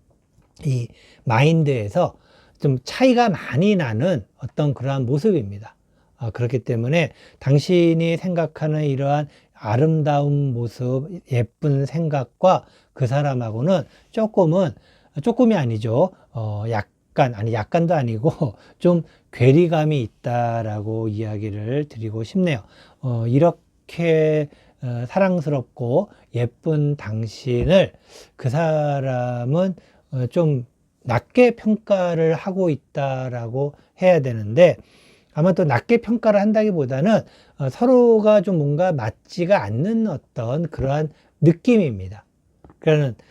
이 마인드에서 좀 차이가 많이 나는 어떤 그러한 모습입니다. 그렇기 때문에 당신이 생각하는 이러한 아름다운 모습, 예쁜 생각과 그 사람하고는 조금이 아니죠. 약간 약간도 아니고 좀 괴리감이 있다라고 이야기를 드리고 싶네요. 이렇게 사랑스럽고 예쁜 당신을 그 사람은 좀 낮게 평가를 하고 있다라고 해야 되는데, 아마 또 낮게 평가를 한다기보다는 서로가 좀 뭔가 맞지가 않는 어떤 그러한 느낌입니다. 그러니까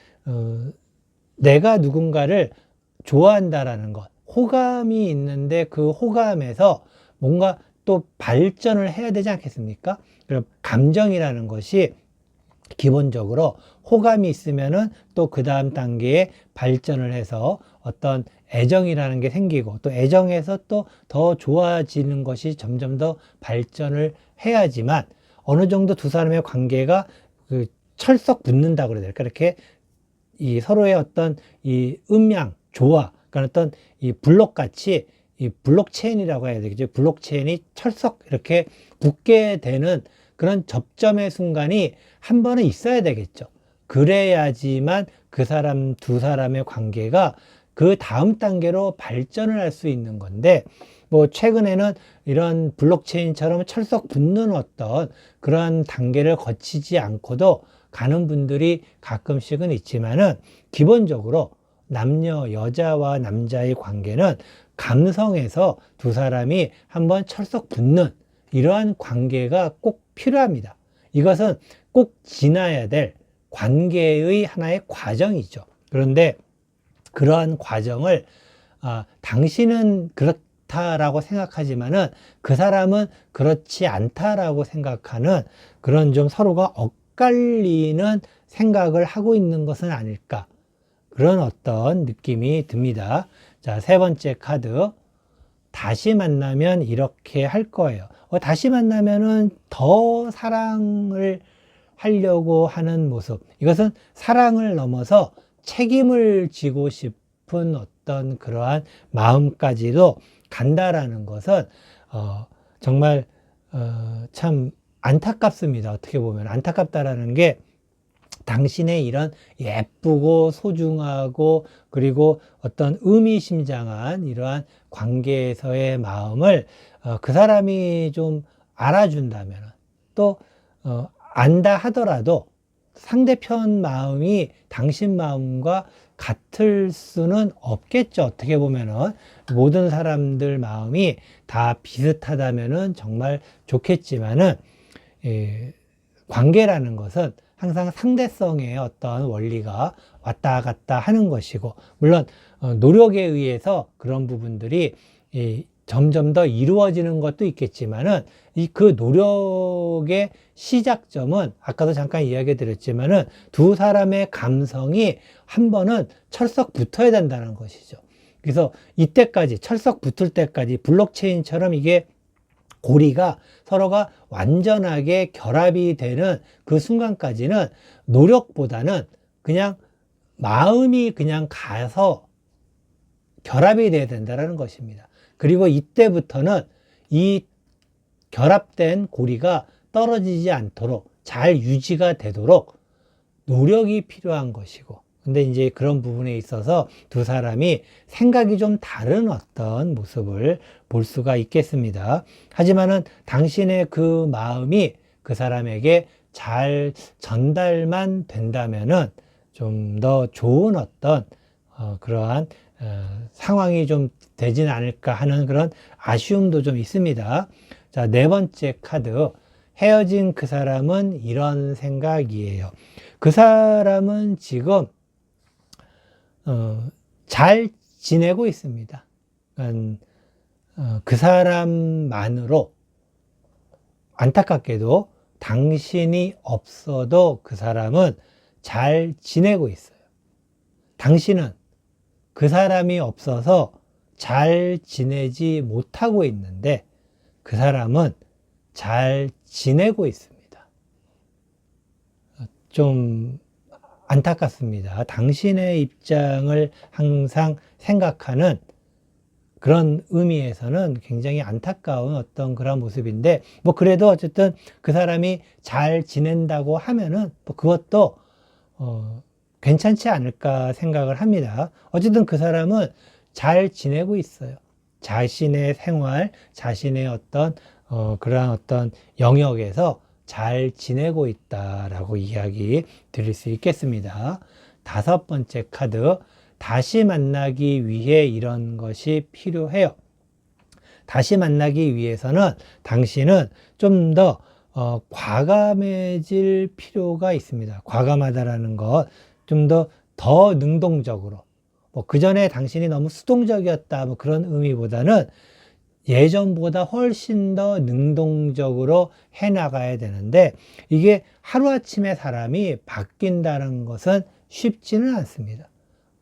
내가 누군가를 좋아한다라는 것, 호감이 있는데 그 호감에서 뭔가 또 발전을 해야 되지 않겠습니까? 그럼 감정이라는 것이 기본적으로 호감이 있으면은 또 그 다음 단계에 발전을 해서 어떤 애정이라는 게 생기고, 또 애정에서 또 더 좋아지는 것이 점점 더 발전을 해야지만 어느 정도 두 사람의 관계가 그 철썩 붙는다고 그래야 될까? 이렇게 이 서로의 어떤 이 음양, 조화, 그러니까 어떤 이 블록같이 이 블록체인이라고 해야 되겠죠. 블록체인이 철썩 이렇게 붙게 되는 그런 접점의 순간이 한 번은 있어야 되겠죠. 그래야지만 그 사람, 두 사람의 관계가 그 다음 단계로 발전을 할 수 있는 건데, 뭐 최근에는 이런 블록체인처럼 철썩 붙는 어떤 그러한 단계를 거치지 않고도 가는 분들이 가끔씩은 있지만은, 기본적으로 남녀, 여자와 남자의 관계는 감성에서 두 사람이 한번 철썩 붙는 이러한 관계가 꼭 필요합니다. 이것은 꼭 지나야 될 관계의 하나의 과정이죠. 그런데 그러한 과정을 당신은 그렇다라고 생각하지만은 그 사람은 그렇지 않다라고 생각하는 그런 좀 서로가 엇갈리는 생각을 하고 있는 것은 아닐까, 그런 어떤 느낌이 듭니다. 자, 세 번째 카드. 다시 만나면 이렇게 할 거예요. 다시 만나면은 더 사랑을 하려고 하는 모습. 이것은 사랑을 넘어서 책임을 지고 싶은 어떤 그러한 마음까지도 간다라는 것은 정말 참 안타깝습니다. 어떻게 보면 안타깝다라는 게, 당신의 이런 예쁘고 소중하고 그리고 어떤 의미심장한 이러한 관계에서의 마음을 그 사람이 좀 알아준다면, 또 안다 하더라도 상대편 마음이 당신 마음과 같을 수는 없겠죠. 어떻게 보면은 모든 사람들 마음이 다 비슷하다면은 정말 좋겠지만은, 관계라는 것은 항상 상대성의 어떤 원리가 왔다 갔다 하는 것이고, 물론 노력에 의해서 그런 부분들이 점점 더 이루어지는 것도 있겠지만은, 그 노력의 시작점은 아까도 잠깐 이야기 드렸지만은 두 사람의 감성이 한 번은 철썩 붙어야 된다는 것이죠. 그래서 이때까지 철썩 붙을 때까지 블록체인처럼 이게 고리가 서로가 완전하게 결합이 되는 그 순간까지는 노력보다는 그냥 마음이 그냥 가서 결합이 돼야 된다는 것입니다. 그리고 이때부터는 이 결합된 고리가 떨어지지 않도록 잘 유지가 되도록 노력이 필요한 것이고, 근데 이제 그런 부분에 있어서 두 사람이 생각이 좀 다른 어떤 모습을 볼 수가 있겠습니다. 하지만은 당신의 그 마음이 그 사람에게 잘 전달만 된다면은 좀 더 좋은 어떤 그러한 상황이 좀 되진 않을까 하는 그런 아쉬움도 좀 있습니다. 자, 네 번째 카드. 헤어진 그 사람은 이런 생각이에요. 그 사람은 지금 잘 지내고 있습니다. 그 사람만으로 안타깝게도 당신이 없어도 그 사람은 잘 지내고 있어요. 당신은 그 사람이 없어서 잘 지내지 못하고 있는데 그 사람은 잘 지내고 있습니다. 좀 안타깝습니다. 당신의 입장을 항상 생각하는 그런 의미에서는 굉장히 안타까운 어떤 그런 모습인데, 뭐 그래도 어쨌든 그 사람이 잘 지낸다고 하면은 뭐 그것도 괜찮지 않을까 생각을 합니다. 어쨌든 그 사람은 잘 지내고 있어요. 자신의 생활, 자신의 그러한 어떤 영역에서 잘 지내고 있다라고 이야기 드릴 수 있겠습니다. 다섯 번째 카드, 다시 만나기 위해 이런 것이 필요해요. 다시 만나기 위해서는 당신은 좀 더 과감해질 필요가 있습니다. 과감하다라는 것, 좀 더 능동적으로. 뭐 그전에 당신이 너무 수동적이었다, 뭐 그런 의미보다는 예전보다 훨씬 더 능동적으로 해나가야 되는데, 이게 하루아침에 사람이 바뀐다는 것은 쉽지는 않습니다.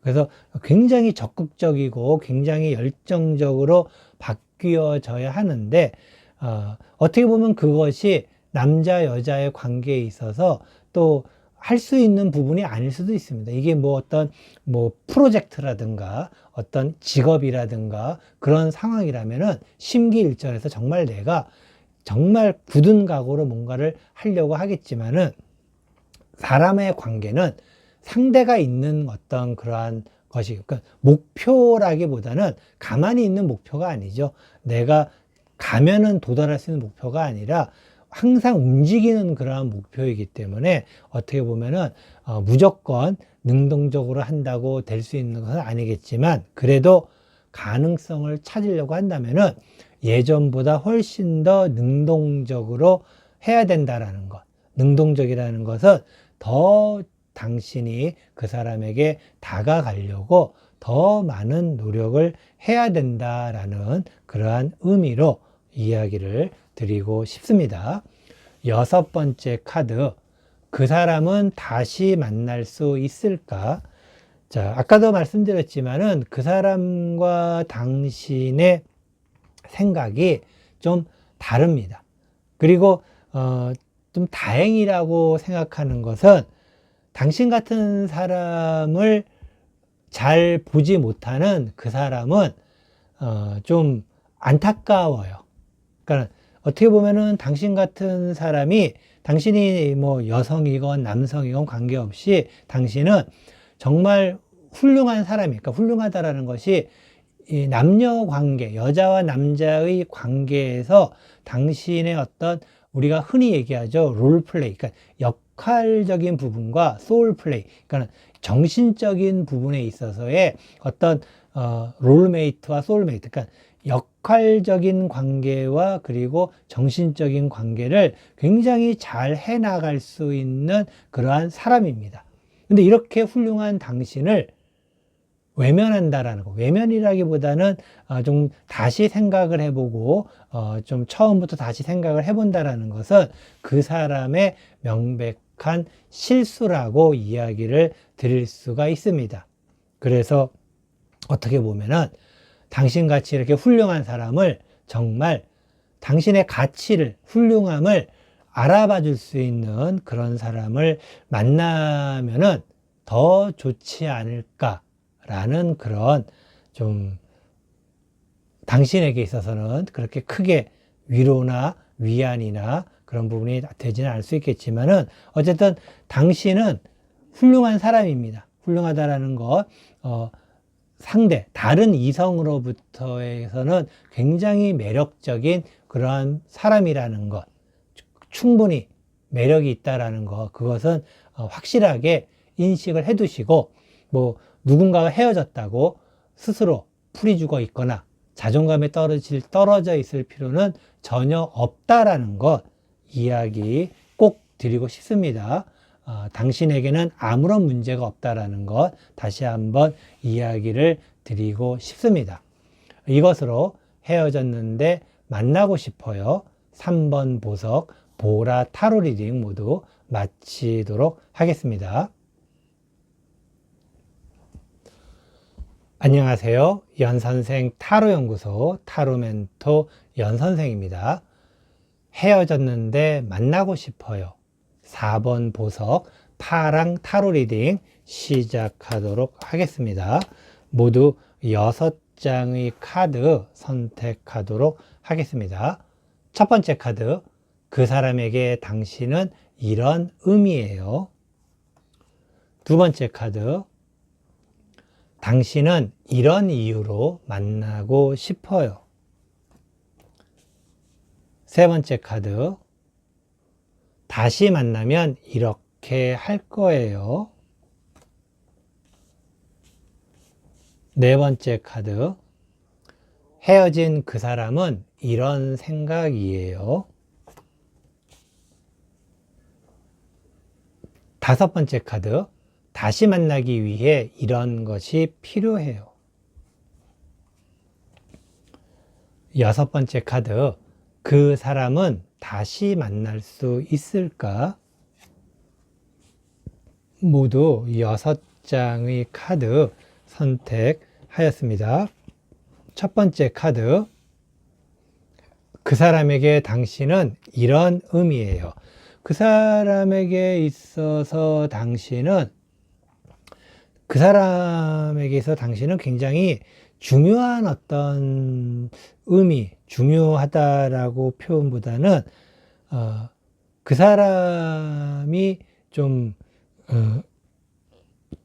그래서 굉장히 적극적이고 굉장히 열정적으로 바뀌어져야 하는데, 어떻게 보면 그것이 남자 여자의 관계에 있어서 또 할 수 있는 부분이 아닐 수도 있습니다. 이게 어떤 프로젝트라든가 어떤 직업이라든가 그런 상황이라면은 심기일전해서 정말 내가 정말 굳은 각오로 뭔가를 하려고 하겠지만은, 사람의 관계는 상대가 있는 어떤 그러한 것이, 그러니까 목표라기보다는 가만히 있는 목표가 아니죠. 내가 가면은 도달할 수 있는 목표가 아니라 항상 움직이는 그러한 목표이기 때문에, 어떻게 보면은 무조건 능동적으로 한다고 될 수 있는 것은 아니겠지만, 그래도 가능성을 찾으려고 한다면은 예전보다 훨씬 더 능동적으로 해야 된다라는 것. 능동적이라는 것은 더 당신이 그 사람에게 다가가려고 더 많은 노력을 해야 된다라는 그러한 의미로 이야기를 드리고 싶습니다. 여섯 번째 카드, 그 사람은 다시 만날 수 있을까? 자, 아까도 말씀드렸지만은 그 사람과 당신의 생각이 좀 다릅니다. 그리고 좀 다행이라고 생각하는 것은, 당신 같은 사람을 잘 보지 못하는 그 사람은 좀 안타까워요. 그러니까 어떻게 보면은 당신 같은 사람이, 당신이 여성이건 남성이건 관계없이 당신은 정말 훌륭한 사람이니까, 그러니까 훌륭하다라는 것이 이 남녀 관계, 여자와 남자의 관계에서 당신의 어떤, 우리가 흔히 얘기하죠, 롤플레이, 그러니까 역할적인 부분과 소울플레이, 그러니까 정신적인 부분에 있어서의 어떤 롤메이트와 소울메이트, 그러니까 역할적인 관계와 그리고 정신적인 관계를 굉장히 잘 해나갈 수 있는 그러한 사람입니다. 근데 이렇게 훌륭한 당신을 외면한다라는 거, 외면이라기보다는 좀 다시 생각을 해보고 좀 처음부터 다시 생각을 해본다라는 것은 그 사람의 명백한 실수라고 이야기를 드릴 수가 있습니다. 그래서 어떻게 보면은 당신같이 이렇게 훌륭한 사람을, 정말 당신의 가치를, 훌륭함을 알아봐 줄 수 있는 그런 사람을 만나면은 더 좋지 않을까라는 그런, 좀 당신에게 있어서는 그렇게 크게 위로나 위안이나 그런 부분이 되지는 않을 수 있겠지만은, 어쨌든 당신은 훌륭한 사람입니다. 훌륭하다라는 것, 상대, 다른 이성으로부터에서는 굉장히 매력적인 그러한 사람이라는 것, 충분히 매력이 있다라는 것, 그것은 확실하게 인식을 해 두시고, 누군가가 헤어졌다고 스스로 풀이 죽어 있거나 자존감에 떨어져 있을 필요는 전혀 없다라는 것 이야기 꼭 드리고 싶습니다. 당신에게는 아무런 문제가 없다라는 것 다시 한번 이야기를 드리고 싶습니다. 이것으로 헤어졌는데 만나고 싶어요. 3번 보석 보라 타로 리딩 모두 마치도록 하겠습니다. 안녕하세요. 연선생 타로연구소 타로멘토 연선생입니다. 헤어졌는데 만나고 싶어요. 4번 보석 파랑 타로 리딩 시작하도록 하겠습니다. 모두 6장의 카드 선택하도록 하겠습니다. 첫 번째 카드, 그 사람에게 당신은 이런 의미예요. 두 번째 카드, 당신은 이런 이유로 만나고 싶어요. 세 번째 카드. 다시 만나면 이렇게 할 거예요. 네 번째 카드. 헤어진 그 사람은 이런 생각이에요. 다섯 번째 카드. 다시 만나기 위해 이런 것이 필요해요. 여섯 번째 카드. 그 사람은 다시 만날 수 있을까? 모두 6장의 카드 선택하였습니다. 첫 번째 카드. 그 사람에게 당신은 이런 의미예요. 그 사람에게 있어서 당신은 굉장히 중요한 어떤 의미, 중요하다라고 표현보다는 그 사람이 좀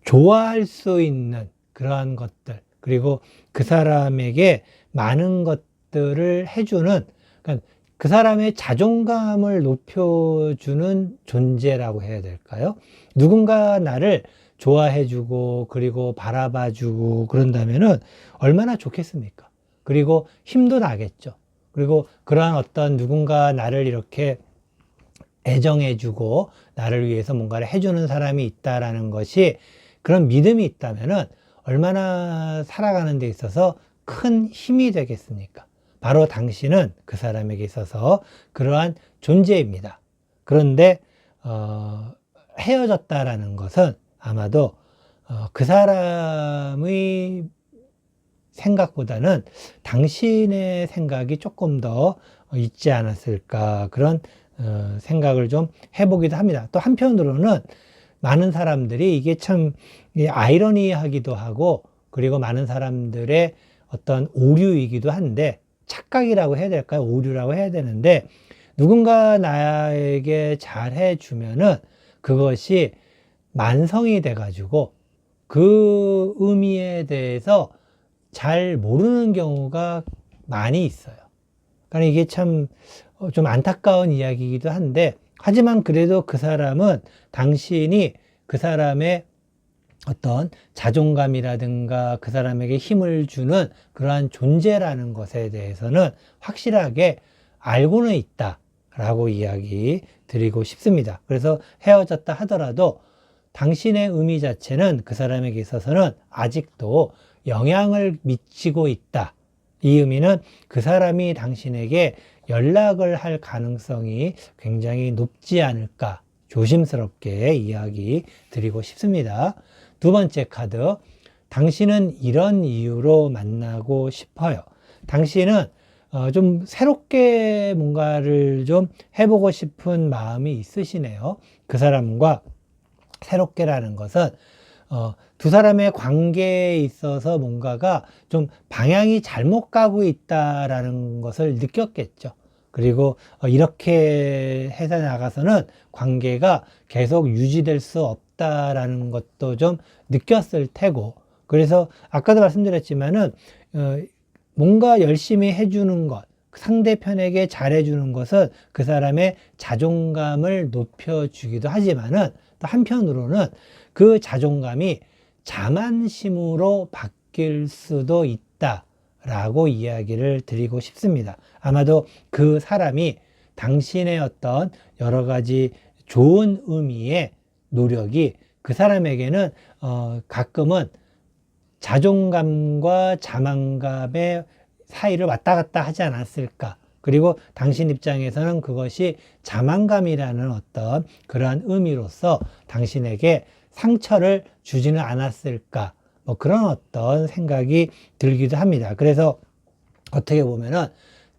좋아할 수 있는 그러한 것들, 그리고 그 사람에게 많은 것들을 해주는, 그러니까 그 사람의 자존감을 높여주는 존재라고 해야 될까요? 누군가 나를 좋아해주고 그리고 바라봐주고 그런다면은 얼마나 좋겠습니까? 그리고 힘도 나겠죠. 그리고 그러한 어떤 누군가 나를 이렇게 애정해주고 나를 위해서 뭔가를 해주는 사람이 있다라는 것이, 그런 믿음이 있다면은 얼마나 살아가는 데 있어서 큰 힘이 되겠습니까? 바로 당신은 그 사람에게 있어서 그러한 존재입니다. 그런데 헤어졌다라는 것은 아마도 그 사람의 생각보다는 당신의 생각이 조금 더 있지 않았을까, 그런 생각을 좀 해보기도 합니다. 또 한편으로는 많은 사람들이 이게 참 아이러니하기도 하고, 그리고 많은 사람들의 어떤 오류이기도 한데, 착각이라고 해야 될까요? 오류라고 해야 되는데, 누군가 나에게 잘해 주면은 그것이 만성이 돼가지고 그 의미에 대해서 잘 모르는 경우가 많이 있어요. 그러니까 이게 참 좀 안타까운 이야기이기도 한데, 하지만 그래도 그 사람은 당신이 그 사람의 어떤 자존감이라든가 그 사람에게 힘을 주는 그러한 존재라는 것에 대해서는 확실하게 알고는 있다라고 이야기 드리고 싶습니다. 그래서 헤어졌다 하더라도 당신의 의미 자체는 그 사람에게 있어서는 아직도 영향을 미치고 있다. 이 의미는 그 사람이 당신에게 연락을 할 가능성이 굉장히 높지 않을까, 조심스럽게 이야기 드리고 싶습니다. 두 번째 카드. 당신은 이런 이유로 만나고 싶어요. 당신은 좀 새롭게 뭔가를 좀 해보고 싶은 마음이 있으시네요. 그 사람과 새롭게라는 것은 두 사람의 관계에 있어서 뭔가가 좀 방향이 잘못 가고 있다라는 것을 느꼈겠죠. 그리고 이렇게 해서 나가서는 관계가 계속 유지될 수 없다라는 것도 좀 느꼈을 테고, 그래서 아까도 말씀드렸지만은 뭔가 열심히 해주는 것, 상대편에게 잘해주는 것은 그 사람의 자존감을 높여주기도 하지만은, 또 한편으로는 그 자존감이 자만심으로 바뀔 수도 있다라고 이야기를 드리고 싶습니다. 아마도 그 사람이 당신의 어떤 여러 가지 좋은 의미의 노력이 그 사람에게는 가끔은 자존감과 자만감의 사이를 왔다 갔다 하지 않았을까. 그리고 당신 입장에서는 그것이 자만감이라는 어떤 그러한 의미로서 당신에게 상처를 주지는 않았을까, 뭐 그런 어떤 생각이 들기도 합니다. 그래서 어떻게 보면은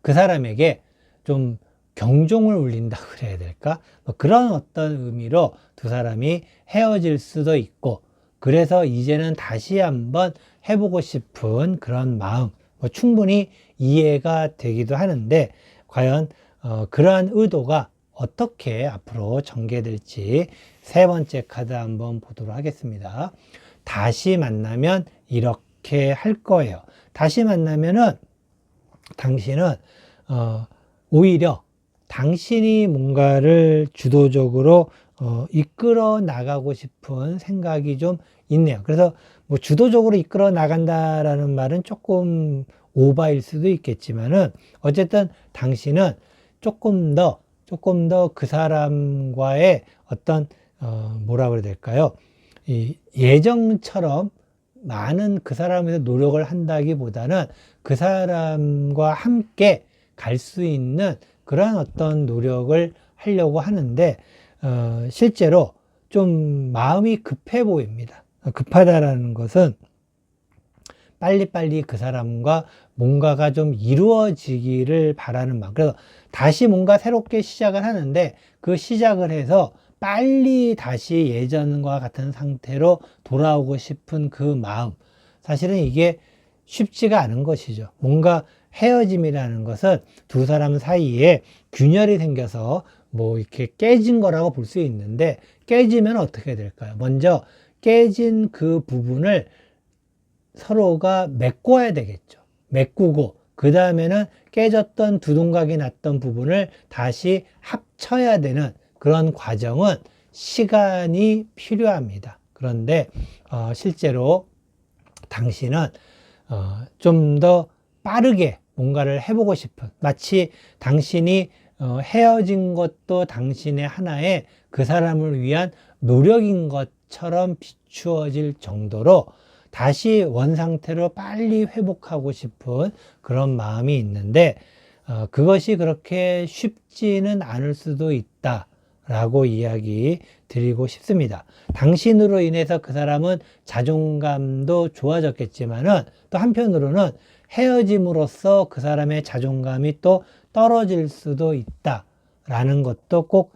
그 사람에게 좀 경종을 울린다 그래야 될까? 뭐 그런 어떤 의미로 두 사람이 헤어질 수도 있고, 그래서 이제는 다시 한번 해보고 싶은 그런 마음, 뭐 충분히 이해가 되기도 하는데, 과연 그러한 의도가 어떻게 앞으로 전개될지 세 번째 카드 한번 보도록 하겠습니다. 다시 만나면 이렇게 할 거예요. 다시 만나면은 당신은 오히려 당신이 뭔가를 주도적으로 이끌어 나가고 싶은 생각이 좀 있네요. 그래서 뭐 주도적으로 이끌어 나간다라는 말은 조금 오바일 수도 있겠지만은 어쨌든 당신은 조금 더 그 사람과의 어떤 뭐라 그래야 될까요? 이 예정처럼 많은 그 사람에 대해서 노력을 한다기보다는 그 사람과 함께 갈 수 있는 그러한 어떤 노력을 하려고 하는데 실제로 좀 마음이 급해 보입니다. 급하다라는 것은 빨리빨리 그 사람과 뭔가가 좀 이루어지기를 바라는 마음. 그래서 다시 뭔가 새롭게 시작을 하는데 그 시작을 해서 빨리 다시 예전과 같은 상태로 돌아오고 싶은 그 마음. 사실은 이게 쉽지가 않은 것이죠. 뭔가 헤어짐이라는 것은 두 사람 사이에 균열이 생겨서 뭐 이렇게 깨진 거라고 볼 수 있는데 깨지면 어떻게 될까요? 먼저 깨진 그 부분을 서로가 메꿔야 되겠죠. 메꾸고 그 다음에는 깨졌던 두동각이 났던 부분을 다시 합쳐야 되는 그런 과정은 시간이 필요합니다. 그런데 실제로 당신은 좀 더 빠르게 뭔가를 해보고 싶은, 마치 당신이 헤어진 것도 당신의 하나의 그 사람을 위한 노력인 것처럼 비추어질 정도로 다시 원상태로 빨리 회복하고 싶은 그런 마음이 있는데 그것이 그렇게 쉽지는 않을 수도 있다라고 이야기 드리고 싶습니다. 당신으로 인해서 그 사람은 자존감도 좋아졌겠지만은 또 한편으로는 헤어짐으로써 그 사람의 자존감이 또 떨어질 수도 있다라는 것도 꼭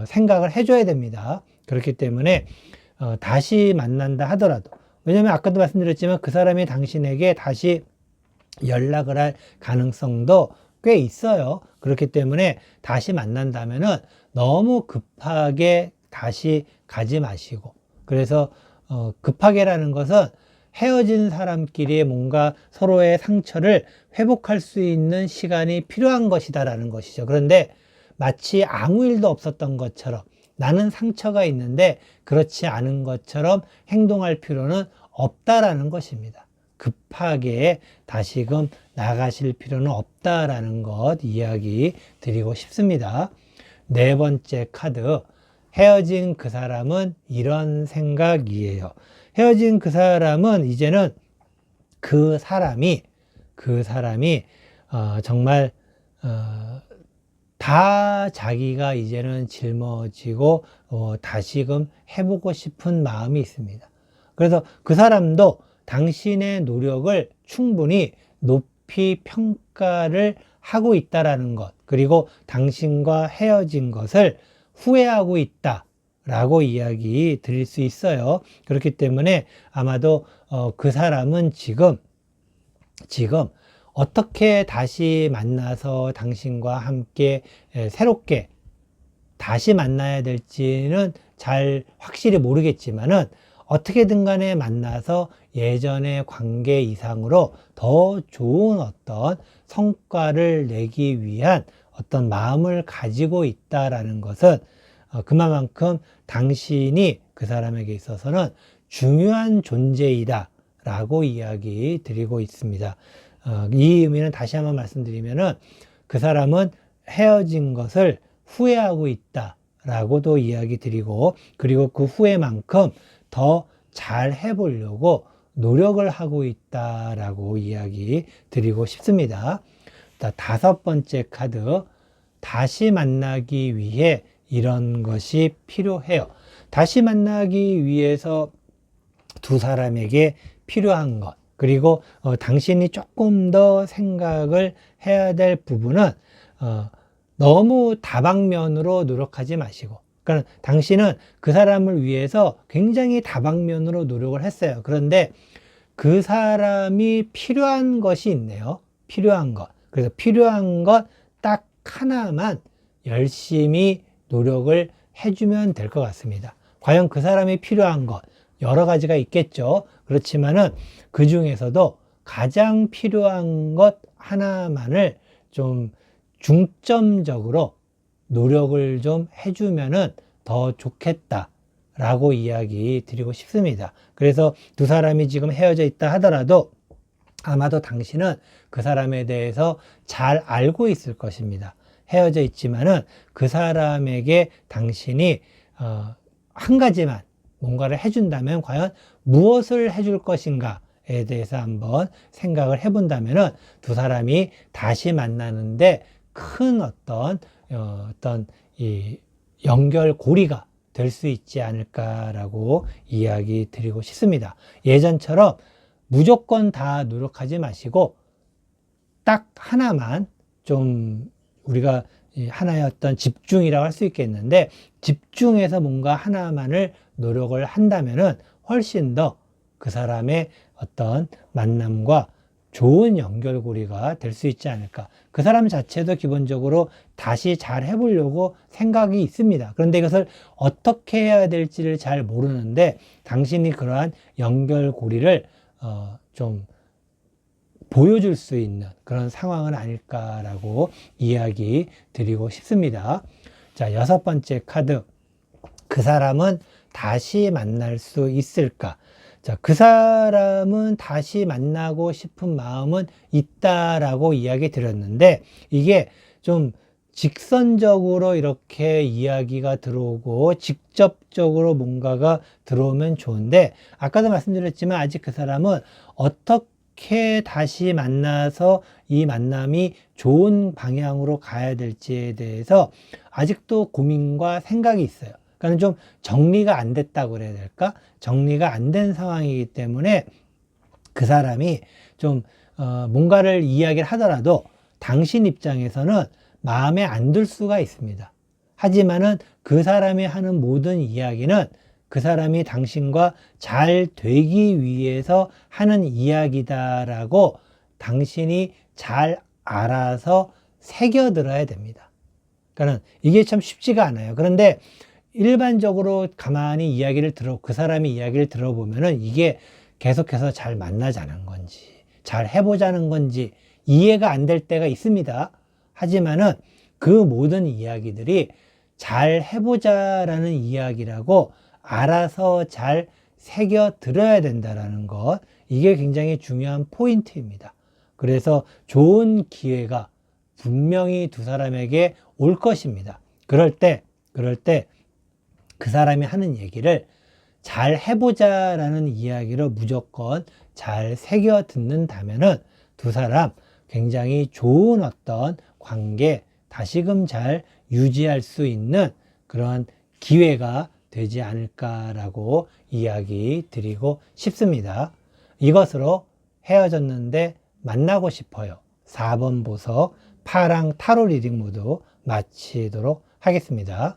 생각을 해줘야 됩니다. 그렇기 때문에 다시 만난다 하더라도, 왜냐하면 아까도 말씀드렸지만 그 사람이 당신에게 다시 연락을 할 가능성도 꽤 있어요. 그렇기 때문에 다시 만난다면은 너무 급하게 다시 가지 마시고, 그래서 급하게라는 것은 헤어진 사람끼리 뭔가 서로의 상처를 회복할 수 있는 시간이 필요한 것이다라는 것이죠. 그런데 마치 아무 일도 없었던 것처럼, 나는 상처가 있는데 그렇지 않은 것처럼 행동할 필요는 없다라는 것입니다. 급하게 다시금 나가실 필요는 없다라는 것 이야기 드리고 싶습니다. 네 번째 카드, 헤어진 그 사람은 이런 생각이에요. 헤어진 그 사람은 이제는 그 사람이 정말 다 자기가 이제는 짊어지고 다시금 해보고 싶은 마음이 있습니다. 그래서 그 사람도 당신의 노력을 충분히 높이 평가를 하고 있다라는 것, 그리고 당신과 헤어진 것을 후회하고 있다라고 이야기 드릴 수 있어요. 그렇기 때문에 아마도 그 사람은 지금 어떻게 다시 만나서 당신과 함께 새롭게 다시 만나야 될지는 잘 확실히 모르겠지만은 어떻게든 간에 만나서 예전의 관계 이상으로 더 좋은 어떤 성과를 내기 위한 어떤 마음을 가지고 있다라는 것은 그만큼 당신이 그 사람에게 있어서는 중요한 존재이다 라고 이야기 드리고 있습니다. 이 의미는 다시 한번 말씀드리면은 그 사람은 헤어진 것을 후회하고 있다 라고도 이야기 드리고, 그리고 그 후회만큼 더 잘 해보려고 노력을 하고 있다라고 이야기 드리고 싶습니다. 다섯 번째 카드, 다시 만나기 위해 이런 것이 필요해요. 다시 만나기 위해서 두 사람에게 필요한 것, 그리고 당신이 조금 더 생각을 해야 될 부분은 너무 다방면으로 노력하지 마시고, 그러니까 당신은 그 사람을 위해서 굉장히 다방면으로 노력을 했어요. 그런데 그 사람이 필요한 것이 있네요. 필요한 것. 그래서 필요한 것 딱 하나만 열심히 노력을 해주면 될 것 같습니다. 과연 그 사람이 필요한 것, 여러 가지가 있겠죠. 그렇지만은 그 중에서도 가장 필요한 것 하나만을 좀 중점적으로 노력을 좀 해주면은 더 좋겠다라고 이야기 드리고 싶습니다. 그래서 두 사람이 지금 헤어져 있다 하더라도 아마도 당신은 그 사람에 대해서 잘 알고 있을 것입니다. 헤어져 있지만은 그 사람에게 당신이 한 가지만 뭔가를 해준다면 과연 무엇을 해줄 것인가에 대해서 한번 생각을 해본다면은 두 사람이 다시 만나는데 큰 어떤 이 연결고리가 될 수 있지 않을까라고 이야기 드리고 싶습니다. 예전처럼 무조건 다 노력하지 마시고 딱 하나만 좀 우리가 하나의 어떤 집중이라고 할 수 있겠는데 집중해서 뭔가 하나만을 노력을 한다면은 훨씬 더 그 사람의 어떤 만남과 좋은 연결고리가 될 수 있지 않을까. 그 사람 자체도 기본적으로 다시 잘 해보려고 생각이 있습니다. 그런데 이것을 어떻게 해야 될지를 잘 모르는데 당신이 그러한 연결고리를 좀 보여줄 수 있는 그런 상황은 아닐까라고 이야기 드리고 싶습니다. 자, 6번째 카드. 그 사람은 다시 만날 수 있을까? 자, 그 사람은 다시 만나고 싶은 마음은 있다라고 이야기 드렸는데 이게 좀 직선적으로 이렇게 이야기가 들어오고 직접적으로 뭔가가 들어오면 좋은데 아까도 말씀드렸지만 아직 그 사람은 어떻게 다시 만나서 이 만남이 좋은 방향으로 가야 될지에 대해서 아직도 고민과 생각이 있어요. 그러니까 좀 정리가 안 됐다고 그래야 될까? 정리가 안 된 상황이기 때문에 그 사람이 좀 뭔가를 이야기를 하더라도 당신 입장에서는 마음에 안 들 수가 있습니다. 하지만은 그 사람이 하는 모든 이야기는 그 사람이 당신과 잘 되기 위해서 하는 이야기다라고 당신이 잘 알아서 새겨들어야 됩니다. 그러니까 이게 참 쉽지가 않아요. 그런데 일반적으로 가만히 그 사람의 이야기를 들어보면은 이게 계속해서 잘 만나자는 건지, 잘 해보자는 건지 이해가 안 될 때가 있습니다. 하지만은 그 모든 이야기들이 잘 해보자라는 이야기라고 알아서 잘 새겨 들어야 된다라는 것, 이게 굉장히 중요한 포인트입니다. 그래서 좋은 기회가 분명히 두 사람에게 올 것입니다. 그럴 때 그 사람이 하는 얘기를 잘 해보자라는 이야기로 무조건 잘 새겨 듣는다면은 두 사람 굉장히 좋은 어떤 관계 다시금 잘 유지할 수 있는 그런 기회가 되지 않을까라고 이야기 드리고 싶습니다. 이것으로 헤어졌는데 만나고 싶어요. 4번 보석 파랑 타로 리딩 모두 마치도록 하겠습니다.